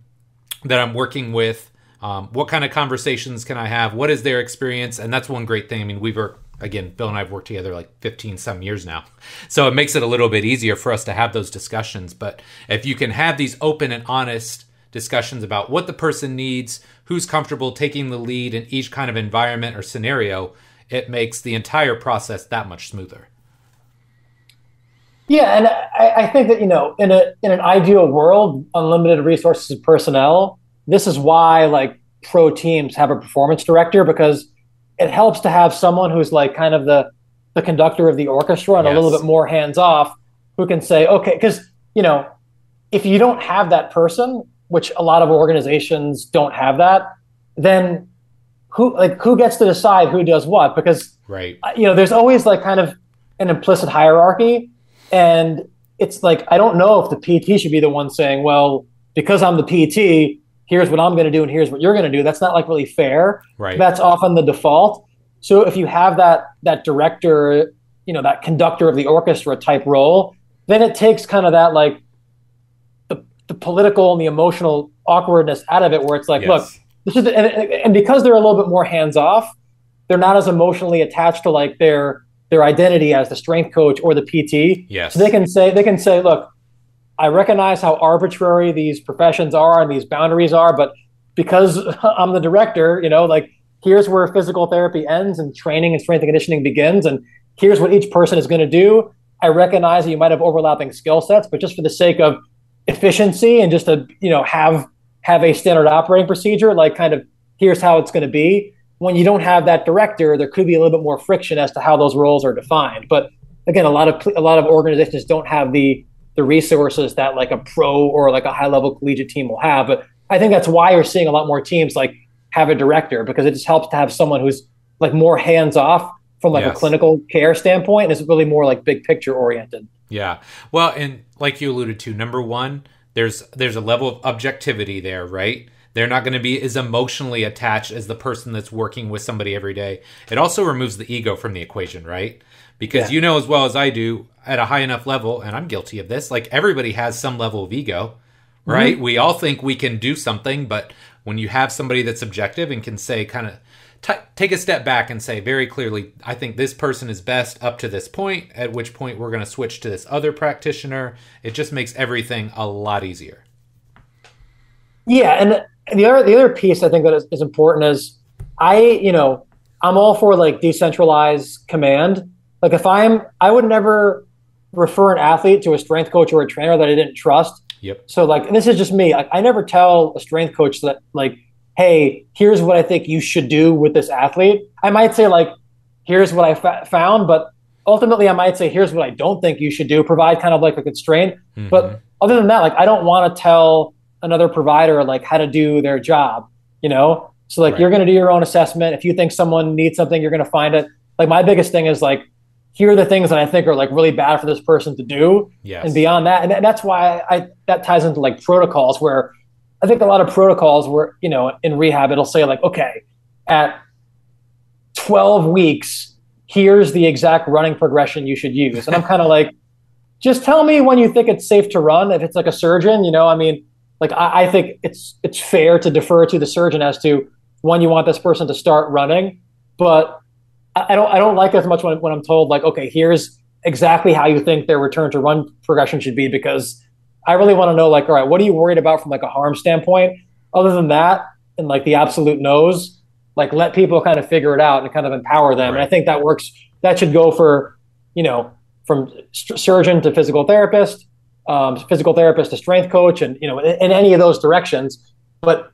S2: that I'm working with? What kind of conversations can I have? What is their experience? And that's one great thing. I mean, Bill and I have worked together like 15 some years now. So it makes it a little bit easier for us to have those discussions. But if you can have these open and honest discussions about what the person needs, who's comfortable taking the lead in each kind of environment or scenario, it makes the entire process that much smoother.
S1: Yeah, and I think that, in an ideal world, unlimited resources of personnel, this is why like pro teams have a performance director, because it helps to have someone who's like kind of the conductor of the orchestra and a little bit more hands off, who can say, okay, because, if you don't have that person, which a lot of organizations don't have that, then who gets to decide who does what? Because,
S2: right.
S1: There's always like kind of an implicit hierarchy. And it's like, I don't know if the PT should be the one saying, well, because I'm the PT, here's what I'm going to do and here's what you're going to do. That's not like really fair.
S2: Right.
S1: That's often the default. So if you have that director, that conductor of the orchestra type role, then it takes kind of that like the political and the emotional awkwardness out of it, where it's like, look, this is, and because they're a little bit more hands off, they're not as emotionally attached to like their identity as the strength coach or the PT.
S2: Yes.
S1: So they can say, look, I recognize how arbitrary these professions are and these boundaries are, but because I'm the director, like here's where physical therapy ends and training and strength and conditioning begins, and here's what each person is going to do. I recognize that you might have overlapping skill sets, but just for the sake of efficiency and just to have a standard operating procedure, like kind of here's how it's going to be. When you don't have that director, there could be a little bit more friction as to how those roles are defined. But again, a lot of organizations don't have the resources that like a pro or like a high level collegiate team will have. But I think that's why you're seeing a lot more teams like have a director, because it just helps to have someone who's like more hands off from like a clinical care standpoint, and is really more like big picture oriented.
S2: Yeah. Well, and like you alluded to, number one, there's a level of objectivity there, right? They're not going to be as emotionally attached as the person that's working with somebody every day. It also removes the ego from the equation, right? Because you know as well as I do, at a high enough level, and I'm guilty of this, like everybody has some level of ego, right? Mm-hmm. We all think we can do something, but when you have somebody that's objective and can say kind of take a step back and say very clearly, I think this person is best up to this point, at which point we're going to switch to this other practitioner. It just makes everything a lot easier.
S1: Yeah, and the other piece I think that is important is I'm all for like decentralized command. Like I would never refer an athlete to a strength coach or a trainer that I didn't trust.
S2: Yep. So
S1: like, and this is just me. I never tell a strength coach that like, hey, here's what I think you should do with this athlete. I might say like, here's what I found, but ultimately I might say, here's what I don't think you should do, provide kind of like a constraint. Mm-hmm. But other than that, like, I don't want to tell another provider like how to do their job, So like, you're going to do your own assessment. If you think someone needs something, you're going to find it. Like my biggest thing is like, here are the things that I think are like really bad for this person to do.
S2: Yes.
S1: And beyond that. And that's why that ties into like protocols, where I think a lot of protocols where, in rehab, it'll say like, okay, at 12 weeks, here's the exact running progression you should use. And I'm kind of like, just tell me when you think it's safe to run. If it's like a surgeon, like I think it's fair to defer to the surgeon as to when you want this person to start running. But I don't like it as much when I'm told like, okay, here's exactly how you think their return to run progression should be, because I really want to know like, all right, what are you worried about from like a harm standpoint? Other than that, and like the absolute no's, like let people kind of figure it out and kind of empower them. Right. And I think that works. That should go for, from surgeon to physical therapist to strength coach, and, in any of those directions. But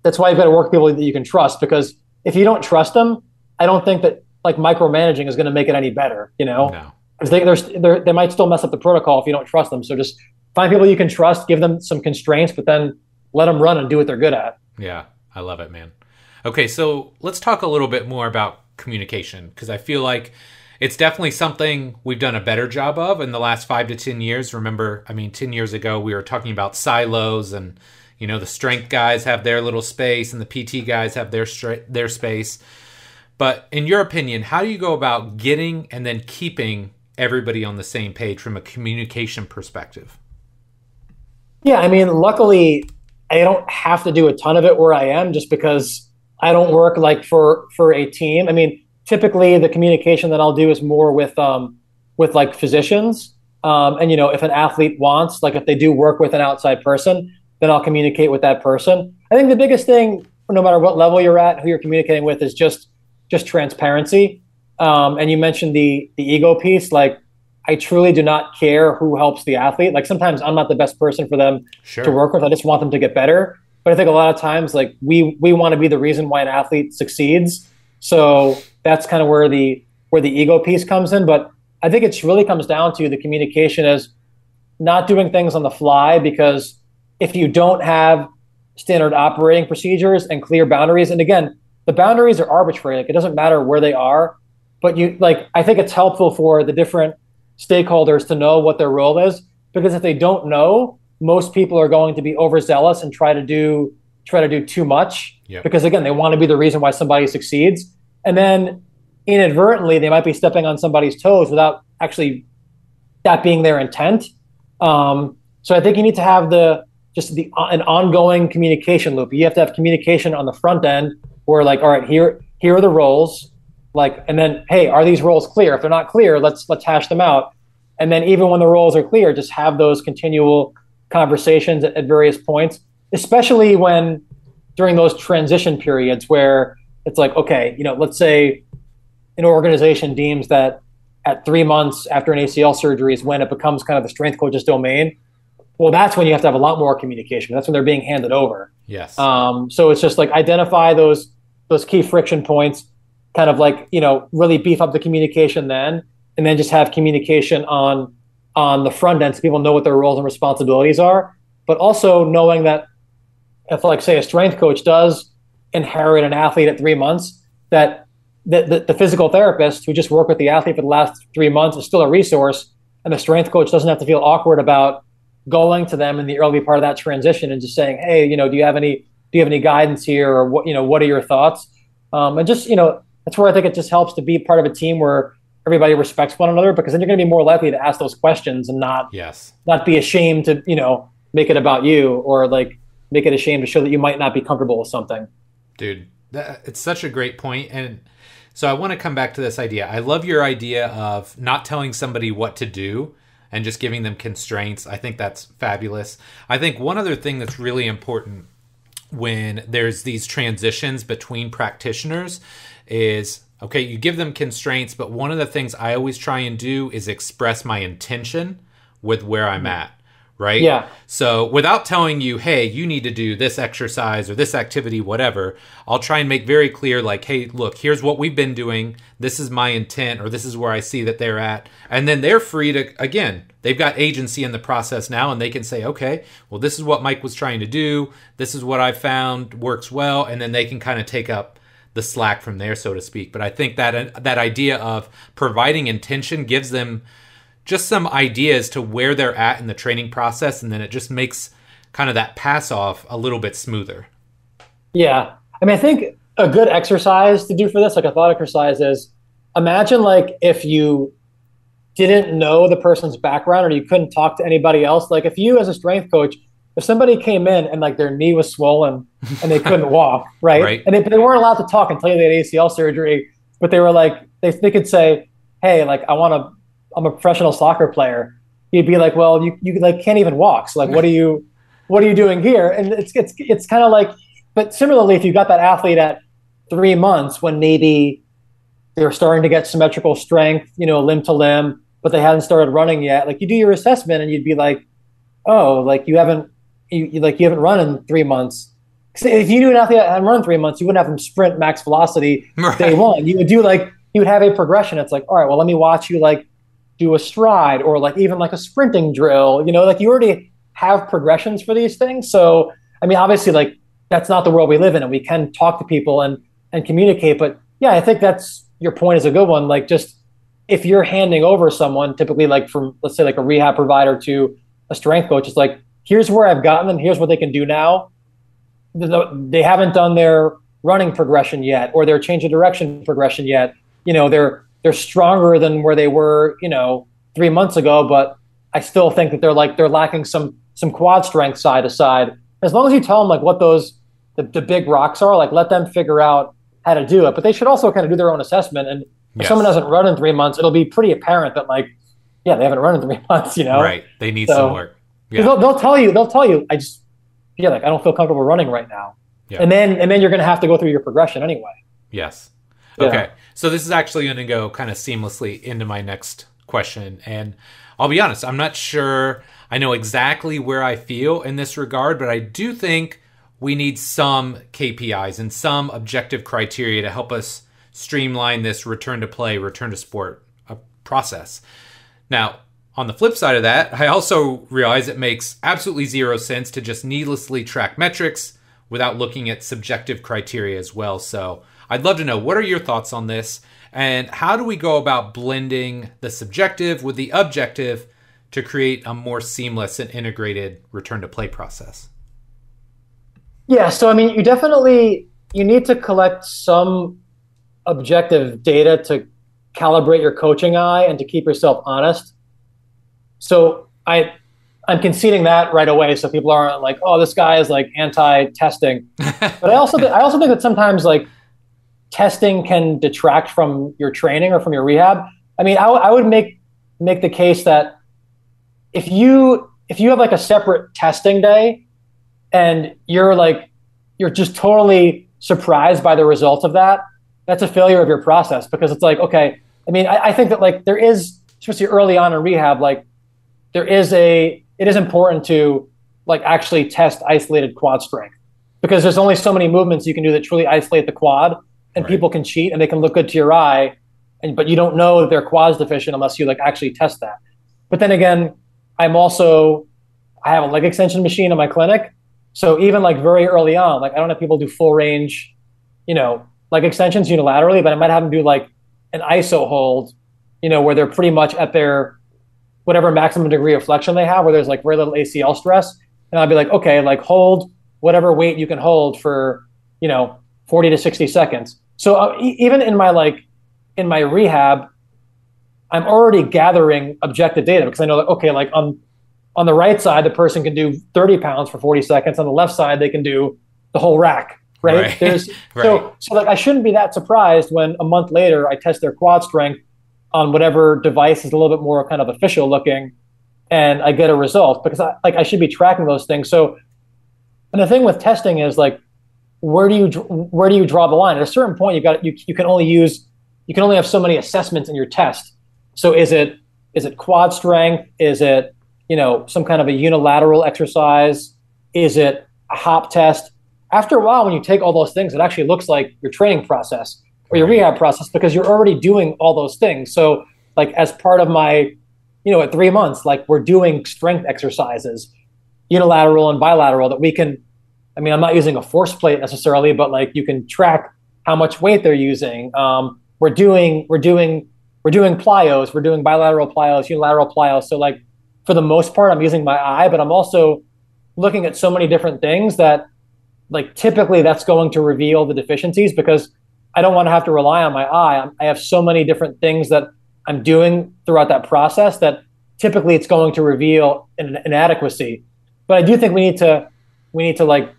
S1: that's why you've got to work with people that you can trust, because if you don't trust them, I don't think that like micromanaging is going to make it any better,
S2: No.
S1: Because they might still mess up the protocol if you don't trust them. So just find people you can trust, give them some constraints, but then let them run and do what they're good at.
S2: Yeah, I love it, man. Okay, so let's talk a little bit more about communication, because I feel like It's definitely something we've done a better job of in the last 5 to 10 years. Remember, 10 years ago, we were talking about silos and, the strength guys have their little space and the PT guys have their space. But in your opinion, how do you go about getting and then keeping everybody on the same page from a communication perspective?
S1: Yeah, luckily, I don't have to do a ton of it where I am just because I don't work like for a team. Typically the communication that I'll do is more with like physicians. And if an athlete wants, like if they do work with an outside person, then I'll communicate with that person. I think the biggest thing, no matter what level you're at, who you're communicating with, is just transparency. And you mentioned the ego piece. Like, I truly do not care who helps the athlete. Like, sometimes I'm not the best person for them to work with. I just want them to get better. But I think a lot of times, like, we want to be the reason why an athlete succeeds. So that's kind of where the ego piece comes in. But I think it really comes down to the communication is not doing things on the fly, because if you don't have standard operating procedures and clear boundaries, and again, the boundaries are arbitrary. Like, it doesn't matter where they are, but I think it's helpful for the different stakeholders to know what their role is, because if they don't know, most people are going to be overzealous and try to do too much.
S2: Yep.
S1: Because again, they want to be the reason why somebody succeeds. And then inadvertently, they might be stepping on somebody's toes without actually that being their intent. So I think you need to have an ongoing communication loop. You have to have communication on the front end where, like, all right, here are the roles, like, and then, hey, are these roles clear? If they're not clear, let's hash them out. And then even when the roles are clear, just have those continual conversations at various points, especially during those transition periods where it's like, okay, let's say an organization deems that at 3 months after an ACL surgery is when it becomes kind of the strength coach's domain. Well, that's when you have to have a lot more communication. That's when they're being handed over.
S2: Yes.
S1: So it's just like identify those key friction points, kind of like, really beef up the communication then, and then just have communication on the front end so people know what their roles and responsibilities are. But also knowing that if, like, say, a strength coach does inherit an athlete at 3 months, that the physical therapist who just worked with the athlete for the last 3 months is still a resource, and the strength coach doesn't have to feel awkward about going to them in the early part of that transition and just saying, hey, do you have any guidance here, or what are your thoughts? And just, that's where I think it just helps to be part of a team where everybody respects one another, because then you're going to be more likely to ask those questions and not be ashamed to, make it about you, or like make it a shame to show that you might not be comfortable with something.
S2: Dude, it's such a great point. And so I want to come back to this idea. I love your idea of not telling somebody what to do and just giving them constraints. I think that's fabulous. I think one other thing that's really important when there's these transitions between practitioners is, okay, you give them constraints, but one of the things I always try and do is express my intention with where I'm at. Right?
S1: Yeah.
S2: So without telling you, hey, you need to do this exercise or this activity, whatever, I'll try and make very clear, like, hey, look, here's what we've been doing. This is my intent, or this is where I see that they're at. And then they're free to, again, they've got agency in the process now, and they can say, okay, well, this is what Mike was trying to do. This is what I found works well. And then they can kind of take up the slack from there, so to speak. But I think that idea of providing intention gives them just some ideas to where they're at in the training process, and then it just makes kind of that pass off a little bit smoother.
S1: Yeah. I think a good exercise to do for this, like a thought exercise, is imagine, like, if you didn't know the person's background or you couldn't talk to anybody else. Like, if you, as a strength coach, if somebody came in and, like, their knee was swollen and they couldn't walk, right? And they weren't allowed to talk until they had ACL surgery, but they were like, they could say, hey, like, I'm a professional soccer player. You'd be like, well, you like can't even walk. So, like, what are you doing here? And it's kind of like, but similarly, if you got that athlete at 3 months when maybe they're starting to get symmetrical strength, limb to limb, but they hadn't started running yet, like, you do your assessment and you'd be like, oh, like, you haven't run in 3 months. If you knew an athlete hadn't run in 3 months, you wouldn't have them sprint max velocity day one. You would have a progression. It's like, all right, well, let me watch you, like, do a stride, or like even like a sprinting drill, like, you already have progressions for these things. So, obviously, like, that's not the world we live in, and we can talk to people and communicate. But yeah, I think your point is a good one. Like, just if you're handing over someone, typically like from, let's say, like a rehab provider to a strength coach, it's like, here's where I've gotten them, here's what they can do now. They haven't done their running progression yet, or their change of direction progression yet. They're stronger than where they were, 3 months ago, but I still think that they're lacking some quad strength side to side. As long as you tell them like what the big rocks are, like let them figure out how to do it. But they should also kind of do their own assessment. And if someone doesn't run in 3 months, it'll be pretty apparent that like, yeah, they haven't run in 3 months,
S2: Right. They need some work. Yeah.
S1: They'll tell you, I just feel like I don't feel comfortable running right now. Yeah. And then you're going to have to go through your progression anyway.
S2: Yes. Okay. Yeah. So this is actually going to go kind of seamlessly into my next question. And I'll be honest, I'm not sure I know exactly where I feel in this regard, but I do think we need some KPIs and some objective criteria to help us streamline this return to play, return to sport process. Now, on the flip side of that, I also realize it makes absolutely zero sense to just needlessly track metrics without looking at subjective criteria as well. So I'd love to know, what are your thoughts on this? And how do we go about blending the subjective with the objective to create a more seamless and integrated return to play process?
S1: Yeah, so I mean, you need to collect some objective data to calibrate your coaching eye and to keep yourself honest. So I'm conceding that right away, so people aren't like, oh, this guy is like anti-testing. But I also think that sometimes like testing can detract from your training or from your rehab. I mean, I would make the case that if you have like a separate testing day and you're just totally surprised by the results of that, that's a failure of your process, because it's like, okay, I mean, I think that like there is, especially early on in rehab, like it is important to like actually test isolated quad strength, because there's only so many movements you can do that truly isolate the quad, and right. People can cheat and they can look good to your eye, but you don't know that their quad's deficient unless you like actually test that. But then again, I have a leg extension machine in my clinic. So even like very early on, like I don't have people do full range, leg extensions unilaterally, but I might have them do like an iso hold, where they're pretty much at their whatever maximum degree of flexion they have, where there's like very little ACL stress. And I'll be like, okay, like hold whatever weight you can hold for, 40 to 60 seconds. So even in my rehab, I'm already gathering objective data, because I know that, okay, like on the right side, the person can do 30 pounds for 40 seconds. On the left side, they can do the whole rack, right? There's right. So like I shouldn't be that surprised when a month later I test their quad strength on whatever device is a little bit more kind of official looking, and I get a result, because I should be tracking those things. So, and the thing with testing is like, where do you draw the line? At a certain point, you can only have so many assessments in your test. So is it quad strength? Is it, some kind of a unilateral exercise? Is it a hop test? After a while, when you take all those things, it actually looks like your training process or your rehab process, because you're already doing all those things. So like as part of my, at 3 months, like we're doing strength exercises, unilateral and bilateral, that we can, I mean, I'm not using a force plate necessarily, but like you can track how much weight they're using. We're doing plyos, we're doing bilateral plyos, unilateral plyos. So like for the most part, I'm using my eye, but I'm also looking at so many different things that like typically that's going to reveal the deficiencies, because I don't want to have to rely on my eye. I have so many different things that I'm doing throughout that process that typically it's going to reveal an inadequacy. But I do think we need to like,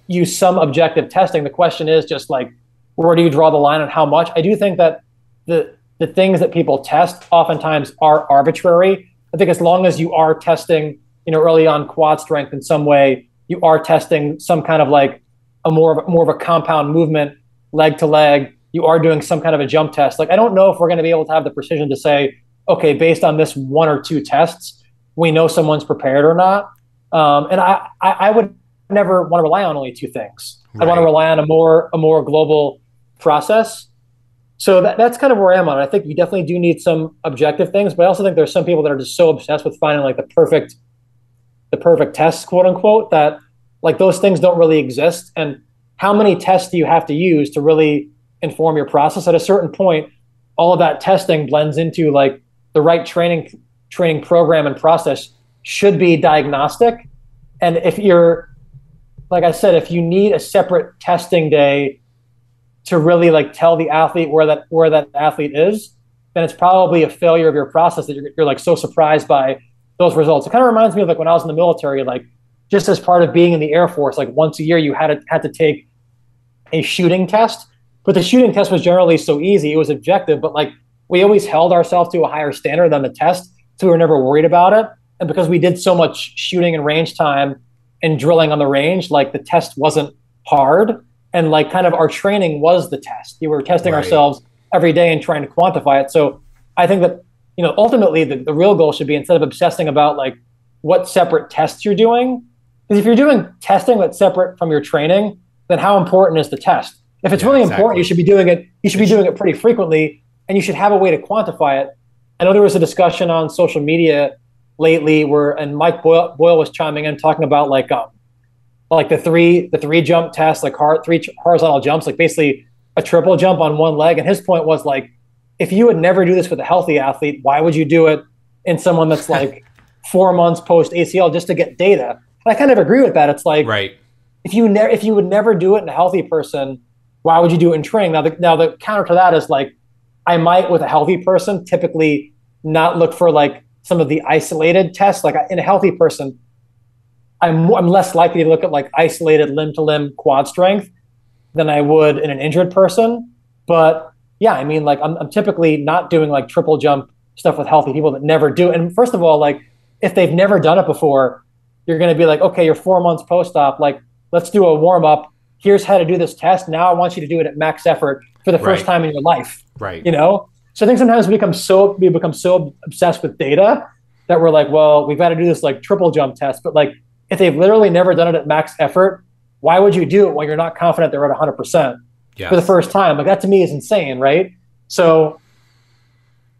S1: use some objective testing. The question is just like, where do you draw the line on how much? I do think that the things that people test oftentimes are arbitrary. I think as long as you are testing, early on quad strength in some way, you are testing some kind of like a more of a compound movement, leg to leg, you are doing some kind of a jump test. Like, I don't know if we're going to be able to have the precision to say, okay, based on this one or two tests, we know someone's prepared or not. And I would never want to rely on only two things. Right. I want to rely on a more global process. So that's kind of where I am on it. I think you definitely do need some objective things, but I also think there's some people that are just so obsessed with finding like the perfect tests, quote unquote, that like those things don't really exist. And how many tests do you have to use to really inform your process? At a certain point, all of that testing blends into like the right training program and process should be diagnostic. And if you're, like I said, if you need a separate testing day to really like tell the athlete where that athlete is, then it's probably a failure of your process that you're like so surprised by those results. It kind of reminds me of like when I was in the military, like just as part of being in the Air Force, like once a year you had to take a shooting test, but the shooting test was generally so easy, it was objective, but like we always held ourselves to a higher standard than the test, so we were never worried about it. And because we did so much shooting and range time and drilling on the range, like the test wasn't hard, and like kind of our training was the test. We were testing ourselves every day and trying to quantify it. So I think that, ultimately the real goal should be, instead of obsessing about like what separate tests you're doing, because if you're doing testing that's separate from your training, then how important is the test? If it's really important, you should be doing it. You should be doing it pretty frequently, and you should have a way to quantify it. I know there was a discussion on social media lately and Mike Boyle was chiming in talking about like the three jump test, like three horizontal jumps, like basically a triple jump on one leg. And his point was like, if you would never do this with a healthy athlete, why would you do it in someone that's like 4 months post ACL just to get data? And I kind of agree with that. It's like, if you would never do it in a healthy person, why would you do it in training? Now the counter to that is like, I might with a healthy person typically not look for like some of the isolated tests. Like in a healthy person, I'm less likely to look at like isolated limb to limb quad strength than I would in an injured person. But yeah, I mean, like I'm typically not doing like triple jump stuff with healthy people that never do. And first of all, like if they've never done it before, you're going to be like, okay, you're 4 months post-op. Like, let's do a warm up. Here's how to do this test. Now I want you to do it at max effort for the first time in your life.
S2: Right.
S1: So I think sometimes we become so obsessed with data that we're like, well, we've got to do this like triple jump test. But like, if they've literally never done it at max effort, why would you do it when you're not confident they're at 100% for the first time? Like that to me is insane, right? So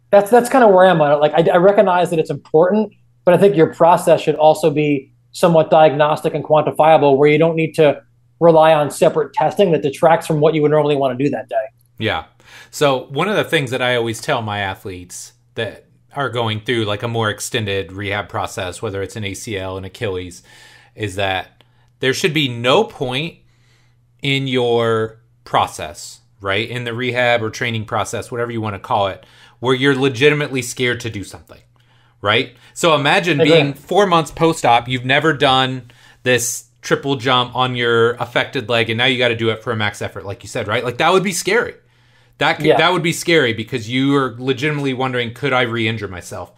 S1: that's kind of where I'm on it. Like I recognize that it's important, but I think your process should also be somewhat diagnostic and quantifiable, where you don't need to rely on separate testing that detracts from what you would normally want to do that day.
S2: Yeah. So one of the things that I always tell my athletes that are going through like a more extended rehab process, whether it's an ACL, an Achilles, is that there should be no point in your process, right? In the rehab or training process, whatever you want to call it, where you're legitimately scared to do something, right? So imagine being 4 months post-op, you've never done this triple jump on your affected leg, and now you got to do it for a max effort, like you said, right? Like that would be scary. That would be scary because you are legitimately wondering, could I re-injure myself?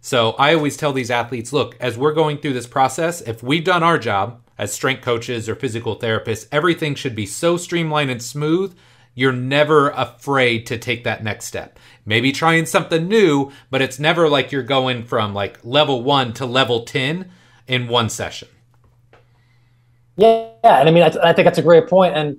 S2: So I always tell these athletes, look, as we're going through this process, if we've done our job as strength coaches or physical therapists, everything should be so streamlined and smooth, you're never afraid to take that next step. Maybe trying something new, but it's never like you're going from like level 1 to level 10 in one session.
S1: Yeah, and I mean, I think that's a great point. And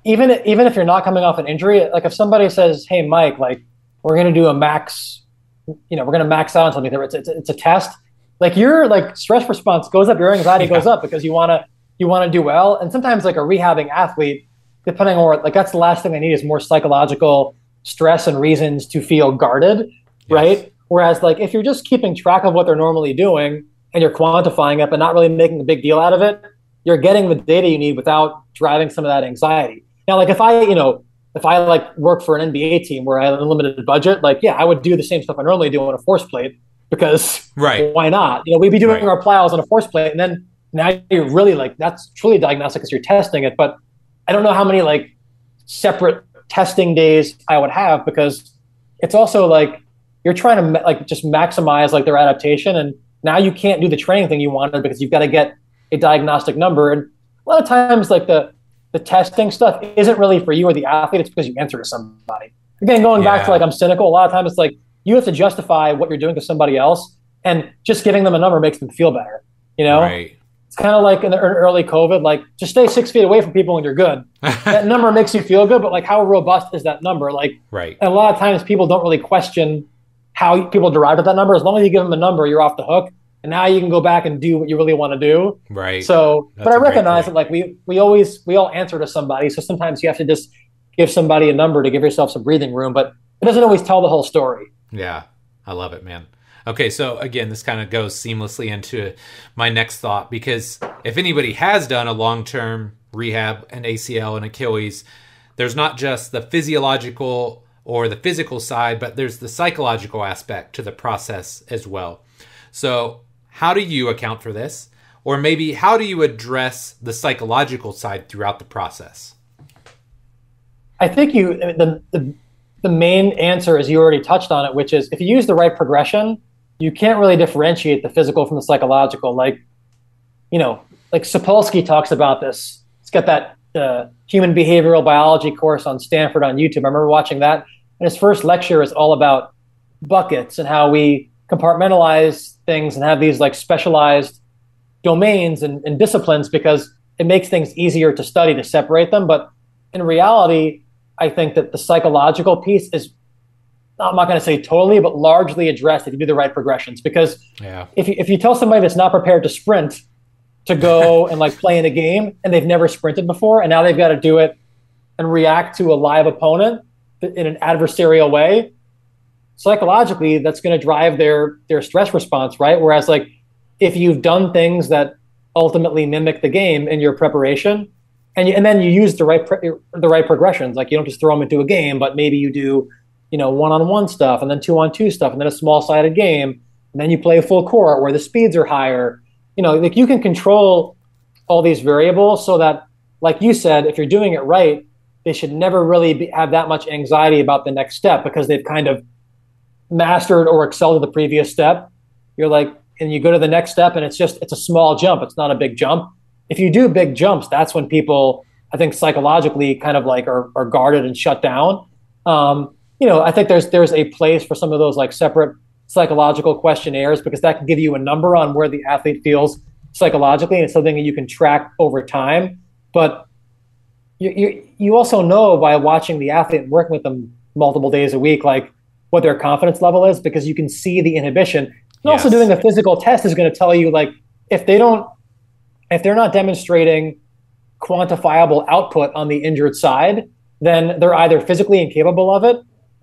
S1: even if you're not coming off an injury, like if somebody says, "Hey, Mike, like we're going to do a max, we're going to max out on something. It's a test." Like your like stress response goes up, your anxiety goes up because you want to do well. And sometimes like a rehabbing athlete, depending on like that's the last thing they need is more psychological stress and reasons to feel guarded, right? Whereas like if you're just keeping track of what they're normally doing and you're quantifying it, but not really making a big deal out of it, you're getting the data you need without driving some of that anxiety. Now, like if I like work for an NBA team where I have a limited budget, like, yeah, I would do the same stuff I normally do on a force plate because why not? We'd be doing our plyos on a force plate, and then now you're really like, that's truly diagnostic because you're testing it. But I don't know how many like separate testing days I would have, because it's also like you're trying to like just maximize like their adaptation, and now you can't do the training thing you wanted because you've got to get a diagnostic number. And a lot of times like the testing stuff isn't really for you or the athlete, it's because you answer to somebody. Again, going back to like I'm cynical, a lot of times it's like you have to justify what you're doing to somebody else, and just giving them a number makes them feel better. It's kind of like in the early COVID, like just stay 6 feet away from people and you're good. That number makes you feel good, but like how robust is that number? Like, and a lot of times people don't really question how people derived at that number. As long as you give them a number, you're off the hook. And now you can go back and do what you really want to do. Right. So, but I recognize that like we all answer to somebody. So sometimes you have to just give somebody a number to give yourself some breathing room. But it doesn't always tell the whole story.
S2: Yeah, I love it, man. Okay, so again, this kind of goes seamlessly into my next thought, because if anybody has done a long-term rehab, an ACL and Achilles, there's not just the physiological or the physical side, but there's the psychological aspect to the process as well. So how do you account for this? Or maybe how do you address the psychological side throughout the process?
S1: I think the main answer is you already touched on it, which is if you use the right progression, you can't really differentiate the physical from the psychological. Like Sapolsky talks about this. He's got that human behavioral biology course on Stanford on YouTube. I remember watching that. And his first lecture is all about buckets and how we compartmentalize things and have these like specialized domains and disciplines because it makes things easier to study to separate them. But in reality, I think that the psychological piece is, I'm not going to say totally, but largely addressed if you do the right progressions. Because if you tell somebody that's not prepared to sprint to go and like play in a game and they've never sprinted before and now they've got to do it and react to a live opponent in an adversarial way, psychologically that's going to drive their stress response, right? Whereas like if you've done things that ultimately mimic the game in your preparation, and then you use the right progressions, like you don't just throw them into a game, but maybe you do, one-on-one stuff and then two-on-two stuff and then a small-sided game, and then you play full court where the speeds are higher. Like you can control all these variables so that, like you said, if you're doing it right, they should never really have that much anxiety about the next step because they've kind of mastered or excelled at the previous step. You're like, and you go to the next step and it's a small jump. It's not a big jump. If you do big jumps, that's when people, I think psychologically kind of like are guarded and shut down. I think there's a place for some of those like separate psychological questionnaires because that can give you a number on where the athlete feels psychologically, and it's something that you can track over time. But you also know by watching the athlete and working with them multiple days a week, like what their confidence level is, because you can see the inhibition. And also doing a physical test is going to tell you, like, if they're not demonstrating quantifiable output on the injured side, then they're either physically incapable of it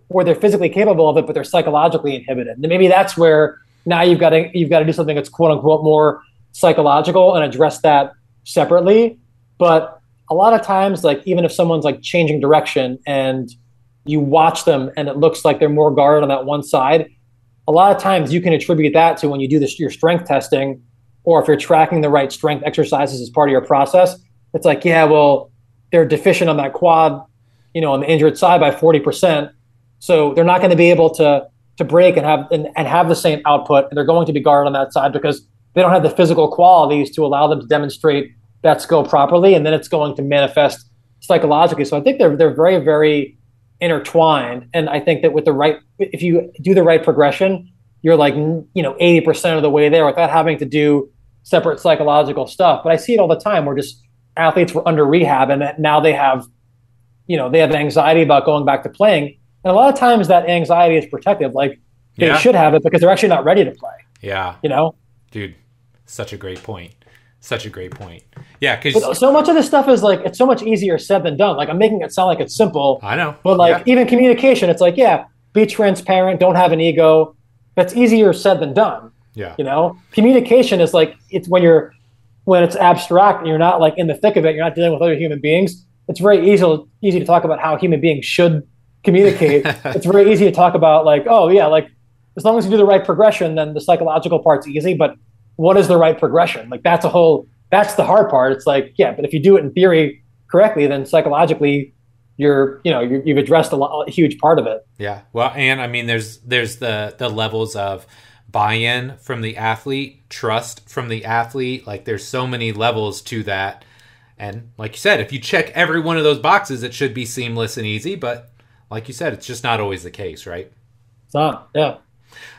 S1: or they're physically capable of it, but they're psychologically inhibited. And maybe that's where now you've got to do something that's quote unquote more psychological and address that separately. But a lot of times, like even if someone's like changing direction and you watch them and it looks like they're more guarded on that one side, a lot of times you can attribute that to when you do your strength testing, or if you're tracking the right strength exercises as part of your process. It's like, yeah, well, they're deficient on that quad, on the injured side by 40%. So they're not going to be able to break and have the same output. And they're going to be guarded on that side because they don't have the physical qualities to allow them to demonstrate that skill properly. And then it's going to manifest psychologically. So I think they're very, very intertwined. And I think that if you do the right progression, you're like, 80% of the way there without having to do separate psychological stuff. But I see it all the time where just athletes were under rehab and now they have anxiety about going back to playing. And a lot of times that anxiety is protective. Like they should have it because they're actually not ready to play.
S2: Yeah. Dude, such a great point. Yeah,
S1: because so much of this stuff is like, it's so much easier said than done. Like I'm making it sound like it's simple.
S2: I know.
S1: But like even communication, it's like, be transparent, don't have an ego. That's easier said than done.
S2: Yeah.
S1: Communication is like, it's when it's abstract and you're not like in the thick of it, you're not dealing with other human beings. It's very easy to talk about how human beings should communicate. It's very easy to talk about like, oh yeah, like as long as you do the right progression, then the psychological part's easy. But what is the right progression? Like that's the hard part. It's like, yeah, but if you do it in theory correctly, then psychologically you've addressed a huge part of it.
S2: Yeah. Well, and I mean, there's the levels of buy-in from the athlete, trust from the athlete. Like there's so many levels to that. And like you said, if you check every one of those boxes, it should be seamless and easy. But like you said, it's just not always the case, right?
S1: It's not. Yeah.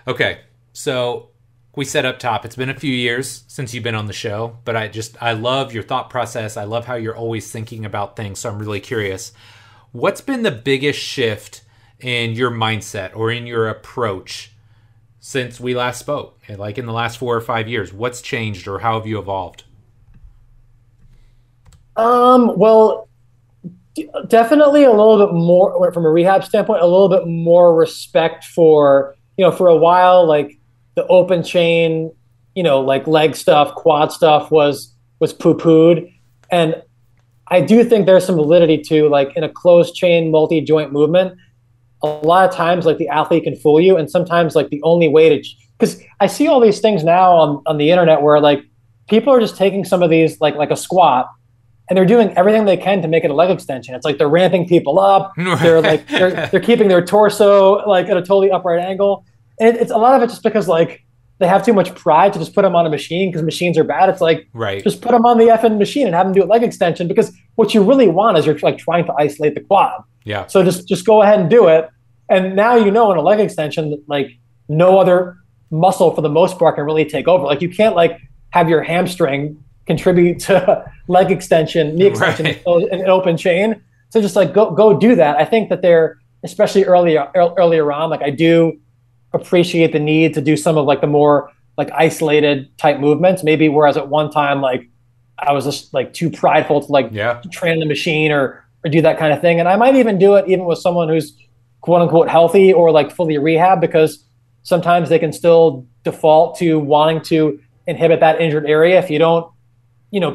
S2: Okay. So we said up top, it's been a few years since you've been on the show, but I love your thought process. I love how you're always thinking about things. So I'm really curious. What's been the biggest shift in your mindset or in your approach since we last spoke? Like in the last 4 or 5 years, what's changed or how have you evolved?
S1: Well, Definitely a little bit more from a rehab standpoint, a little bit more respect for, for a while, like the open chain, like leg stuff, quad stuff was poo-pooed. And I do think there's some validity to, like, in a closed chain multi-joint movement, a lot of times like the athlete can fool you. And sometimes like the only way to, because I see all these things now on the internet where like people are just taking some of these like a squat, and they're doing everything they can to make it a leg extension. It's like they're ramping people up. They're keeping their torso like at a totally upright angle. And it's a lot of it just because like they have too much pride to just put them on a machine because machines are bad. It's like,
S2: Right.
S1: just put them on the effing machine and have them do a leg extension, because what you really want is you're like trying to isolate the quad.
S2: Yeah.
S1: So just go ahead and do it. And now in a leg extension, like no other muscle for the most part can really take over. Like you can't like have your hamstring contribute to leg extension, knee extension,
S2: Right.
S1: in an open chain. So just like go do that. I think that they're, especially earlier on, like I do appreciate the need to do some of like the more like isolated type movements. Maybe whereas at one time like I was just like too prideful to like
S2: Yeah.
S1: train the machine or do that kind of thing. And I might even do it even with someone who's quote unquote healthy or like fully rehab, because sometimes they can still default to wanting to inhibit that injured area if you don't,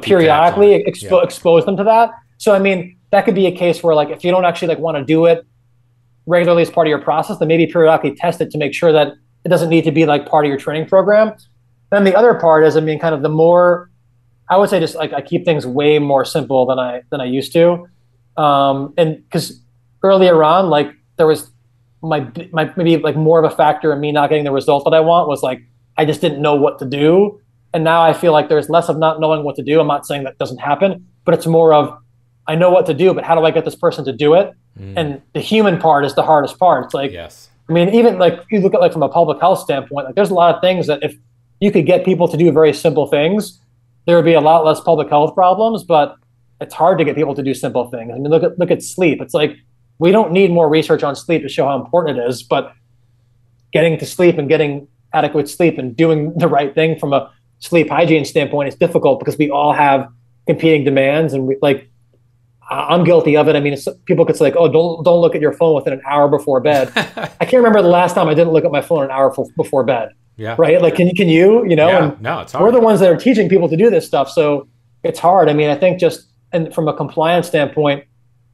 S1: periodically expose them to that. So, I mean, that could be a case where like if you don't actually like want to do it regularly as part of your process, then maybe periodically test it to make sure that it doesn't need to be like part of your training program. Then the other part is, I mean, kind of the more, I would say just like I keep things way more simple than I used to. And because earlier on, like there was my maybe like more of a factor in me not getting the result that I want was like I just didn't know what to do. And now I feel like there's less of not knowing what to do. I'm not saying that doesn't happen, but it's more of I know what to do, but how do I get this person to do it? And the human part is the hardest part. It's like,
S2: Yes.
S1: I mean, even like you look at like from a public health standpoint, like there's a lot of things that if you could get people to do very simple things, there would be a lot less public health problems. But it's hard to get people to do simple things. I mean, look at sleep. It's like we don't need more research on sleep to show how important it is, but getting to sleep and getting adequate sleep and doing the right thing from a sleep hygiene standpoint is difficult because we all have competing demands, and we like I'm guilty of it. I mean, people could say like, "Oh, don't look at your phone within an hour before bed." I can't remember the last time I didn't look at my phone an hour before bed.
S2: Yeah.
S1: Right? Like, can you?
S2: Yeah.
S1: And
S2: No, it's hard.
S1: we're the ones that are teaching people to do this stuff, so it's hard. I mean, I think just and from a compliance standpoint,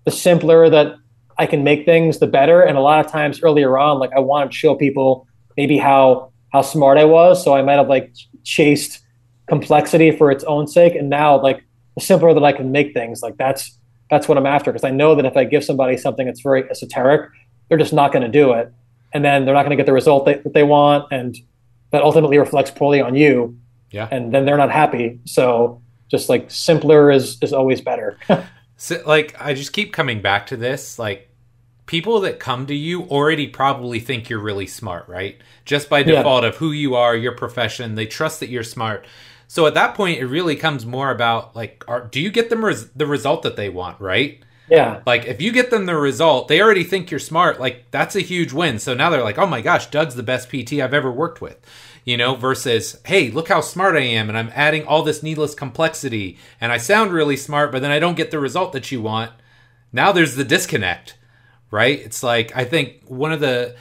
S1: the simpler that I can make things, the better. And a lot of times earlier on, like I wanted to show people maybe how smart I was, so I might have like chased complexity for its own sake. And now, like the simpler that I can make things, like that's what I'm after, because I know that if I give somebody something that's very esoteric, they're just not going to do it, and then they're not going to get the result that they want, and that ultimately reflects poorly on you.
S2: Yeah.
S1: And then they're not happy. So just like simpler is always better.
S2: So, like, I just keep coming back to this. Like, people that come to you already probably think you're really smart, right? Just by default of who you are, your profession, they trust that you're smart. So at that point, it really comes more about like, do you get them the result that they want, right?
S1: Yeah.
S2: Like if you get them the result, they already think you're smart. Like that's a huge win. So now they're like, oh my gosh, Doug's the best PT I've ever worked with, versus, hey, look how smart I am. And I'm adding all this needless complexity and I sound really smart, but then I don't get the result that you want. Now there's the disconnect, right? It's like, I think one of the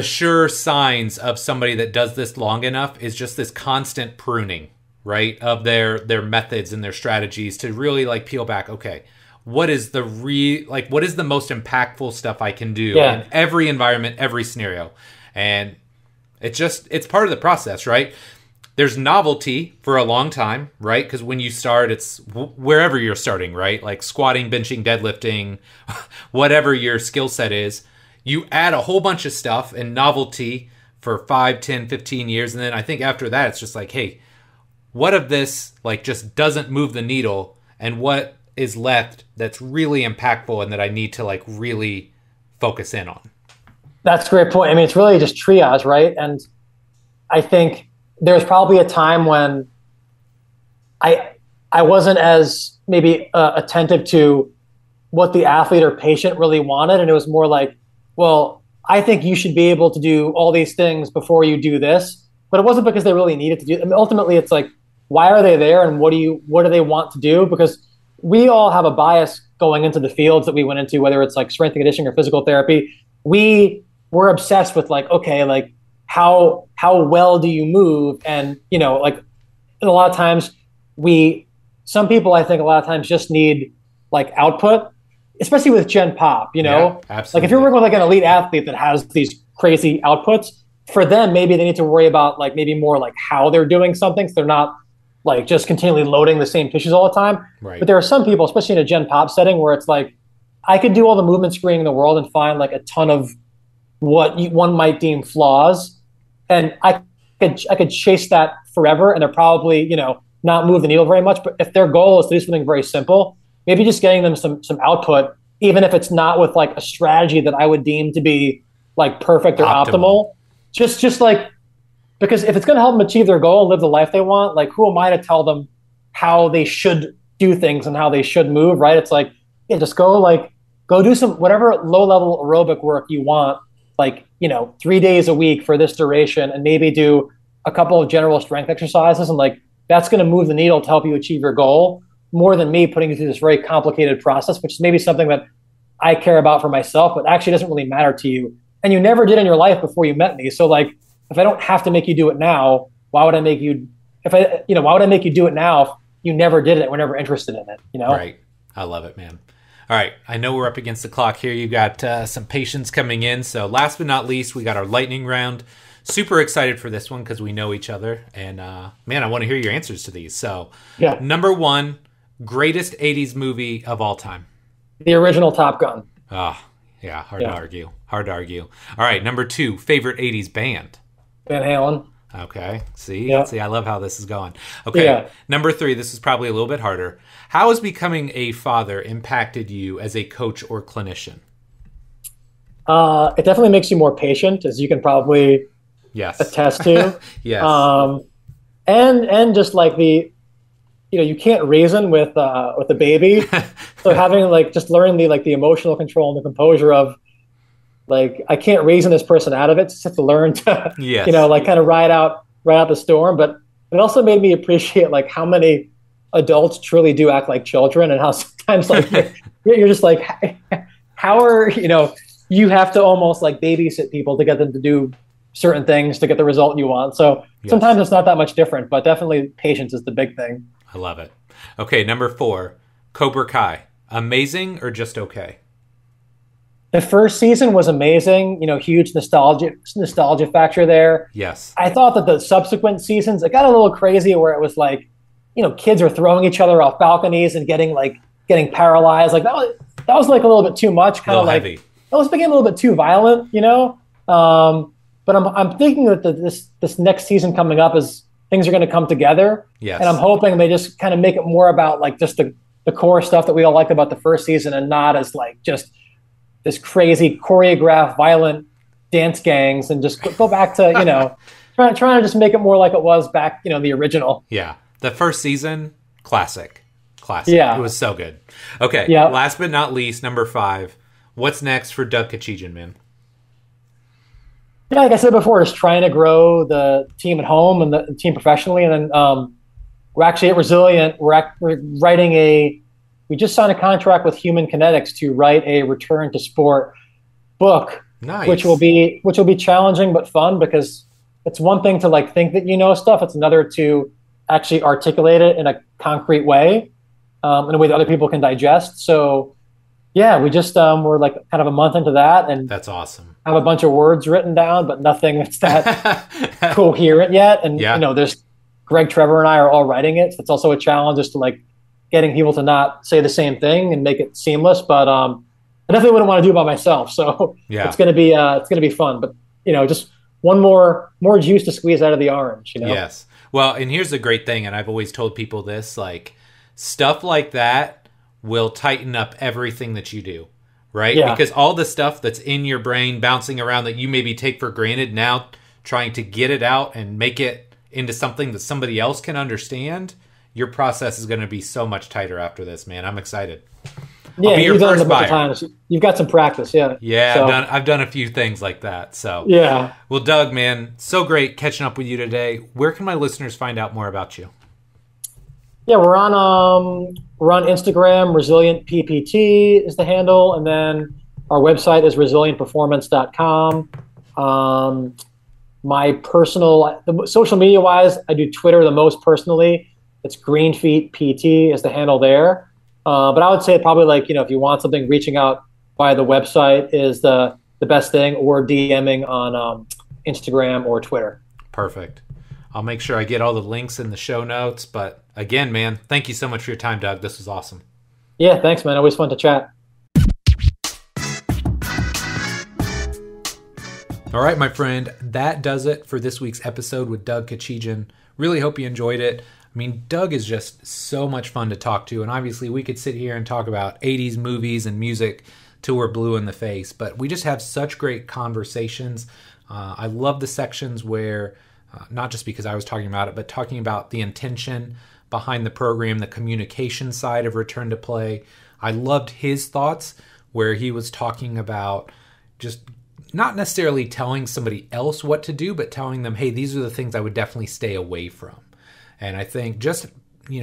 S2: sure signs of somebody that does this long enough is just this constant pruning, right? Of their methods and their strategies to really like peel back. Okay, what is the most impactful stuff I can do in every environment, every scenario? And it's part of the process, right? There's novelty for a long time, right? Because when you start, it's wherever you're starting, right? Like squatting, benching, deadlifting, whatever your skill set is. You add a whole bunch of stuff and novelty for 5, 10, 15 years. And then I think after that, it's just like, hey, what of this like just doesn't move the needle? And what is left that's really impactful and that I need to like really focus in on?
S1: That's a great point. I mean, it's really just triage, right? And I think there's probably a time when I wasn't as maybe attentive to what the athlete or patient really wanted. And it was more like, well, I think you should be able to do all these things before you do this. But it wasn't because they really needed to do. I mean, ultimately, it's like, why are they there, and what do they want to do? Because we all have a bias going into the fields that we went into, whether it's like strength and conditioning or physical therapy, we were obsessed with like, okay, like how well do you move? And, you know, like a lot of times some people I think a lot of times just need like output, especially with Gen Pop, you know,
S2: absolutely.
S1: Like if you're working with like an elite athlete that has these crazy outputs, for them, maybe they need to worry about like maybe more like how they're doing something. So they're not like just continually loading the same tissues all the time.
S2: Right.
S1: But there are some people, especially in a Gen Pop setting, where it's like, I could do all the movement screening in the world and find like a ton of what one might deem flaws. And I could chase that forever. And they're probably, you know, not move the needle very much. But if their goal is to do something very simple, maybe just getting them some output, even if it's not with like a strategy that I would deem to be like perfect or optimal. Just like, because if it's going to help them achieve their goal and live the life they want, like who am I to tell them how they should do things and how they should move, right? It's like, yeah, just go do some whatever low level aerobic work you want, like, you know, 3 days a week for this duration, and maybe do a couple of general strength exercises. And like, that's going to move the needle to help you achieve your goal more than me putting you through this very complicated process, which is maybe something that I care about for myself, but actually doesn't really matter to you. And you never did in your life before you met me. So like, if I don't have to make you do it now, why would I make you do it now if you never did it? We're never interested in it, you know?
S2: Right. I love it, man. All right. I know we're up against the clock here. You got some patients coming in. So last but not least, we got our lightning round. Super excited for this one because we know each other. And man, I want to hear your answers to these. So number one, greatest 80s movie of all time.
S1: The original Top Gun.
S2: Yeah, hard to argue. All right, number two, favorite 80s band.
S1: Van Halen.
S2: Okay, see, I love how this is going. Okay, number three, this is probably a little bit harder. How has becoming a father impacted you as a coach or clinician?
S1: It definitely makes you more patient, as you can probably attest to.
S2: Yes.
S1: And just like you can't reason with a baby. So having like just learning the emotional control and the composure of like, I can't reason this person out of it. Just have to learn to kind of ride out the storm. But it also made me appreciate like how many adults truly do act like children, and how sometimes like you're just like, how are you have to almost like babysit people to get them to do certain things to get the result you want. So sometimes it's not that much different, but definitely patience is the big thing.
S2: I love it. Okay, number four, Cobra Kai. Amazing or just okay?
S1: The first season was amazing, huge nostalgia factor there.
S2: Yes.
S1: I thought that the subsequent seasons, it got a little crazy where it was like, kids were throwing each other off balconies and getting paralyzed. Like that was like a little bit too much, kind of like
S2: heavy.
S1: That became a little bit too violent, But I'm thinking that this next season coming up is things are going to come together.
S2: Yes.
S1: And I'm hoping they just kind of make it more about like just the core stuff that we all liked about the first season, and not as like just this crazy choreographed violent dance gangs, and just go back to, trying to just make it more like it was back, the original.
S2: Yeah. The first season, classic.
S1: Yeah.
S2: It was so good. Okay.
S1: Yeah.
S2: Last but not least, number five, what's next for Doug Kachigian, man?
S1: Yeah, like I said before, just trying to grow the team at home and the team professionally. And then we're actually at Resilient. We're writing we just signed a contract with Human Kinetics to write a return to sport book.
S2: Nice.
S1: which will be challenging but fun, because it's one thing to like think that stuff. It's another to actually articulate it in a concrete way, in a way that other people can digest. So yeah, we just we're like kind of a month into that, and
S2: that's awesome.
S1: Have a bunch of words written down, but nothing that's that coherent yet. And there's Greg, Trevor, and I are all writing it. So it's also a challenge just to like getting people to not say the same thing and make it seamless. But I definitely wouldn't want to do it by myself. So it's gonna be fun. But just one more juice to squeeze out of the orange.
S2: Yes. Well, and here's the great thing, and I've always told people this: like stuff like that will tighten up everything that you do. Right? Yeah. Because all the stuff that's in your brain bouncing around that you maybe take for granted, now trying to get it out and make it into something that somebody else can understand, your process is going to be so much tighter after this, man. I'm excited.
S1: Yeah, you've done it a bunch of times. You've got some practice, yeah.
S2: Yeah, so. I've done a few things like that. So
S1: yeah.
S2: Well, Doug, man, so great catching up with you today. Where can my listeners find out more about you?
S1: Yeah, we're on Instagram. Resilient PPT is the handle, and then our website is resilientperformance.com. My personal, social media wise, I do Twitter the most personally. It's Green Feet PT is the handle there. But I would say probably like, if you want something, reaching out via the website is the best thing, or DMing on Instagram or Twitter.
S2: Perfect. I'll make sure I get all the links in the show notes. But again, man, thank you so much for your time, Doug. This was awesome.
S1: Yeah, thanks, man. Always fun to chat.
S2: All right, my friend, that does it for this week's episode with Doug Kechijian. Really hope you enjoyed it. I mean, Doug is just so much fun to talk to, and obviously we could sit here and talk about 80s movies and music till we're blue in the face, but we just have such great conversations. I love the sections where, not just because I was talking about it, but talking about the intention behind the program, the communication side of Return to Play. I loved his thoughts where he was talking about just not necessarily telling somebody else what to do, but telling them, hey, these are the things I would definitely stay away from. And I think just,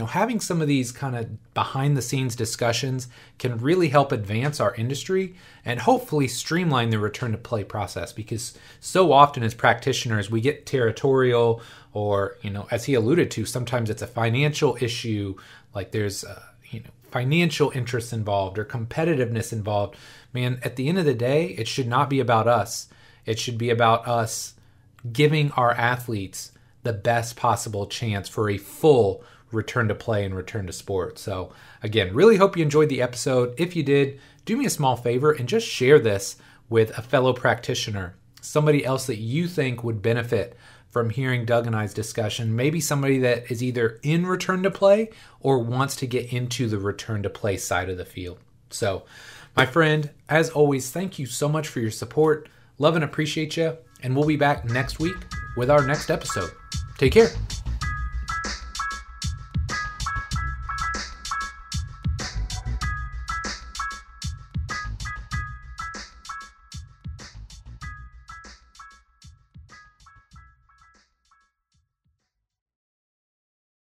S2: having some of these kind of behind the scenes discussions can really help advance our industry and hopefully streamline the return to play process, because so often as practitioners, we get territorial or, as he alluded to, sometimes it's a financial issue, like there's, financial interests involved or competitiveness involved. Man, at the end of the day, it should not be about us. It should be about us giving our athletes the best possible chance for a full return to play and return to sport. So again, really hope you enjoyed the episode. If you did, do me a small favor and just share this with a fellow practitioner, somebody else that you think would benefit from hearing Doug and I's discussion, maybe somebody that is either in return to play or wants to get into the return to play side of the field. So, my friend, as always, thank you so much for your support. Love and appreciate you. And we'll be back next week with our next episode. Take care.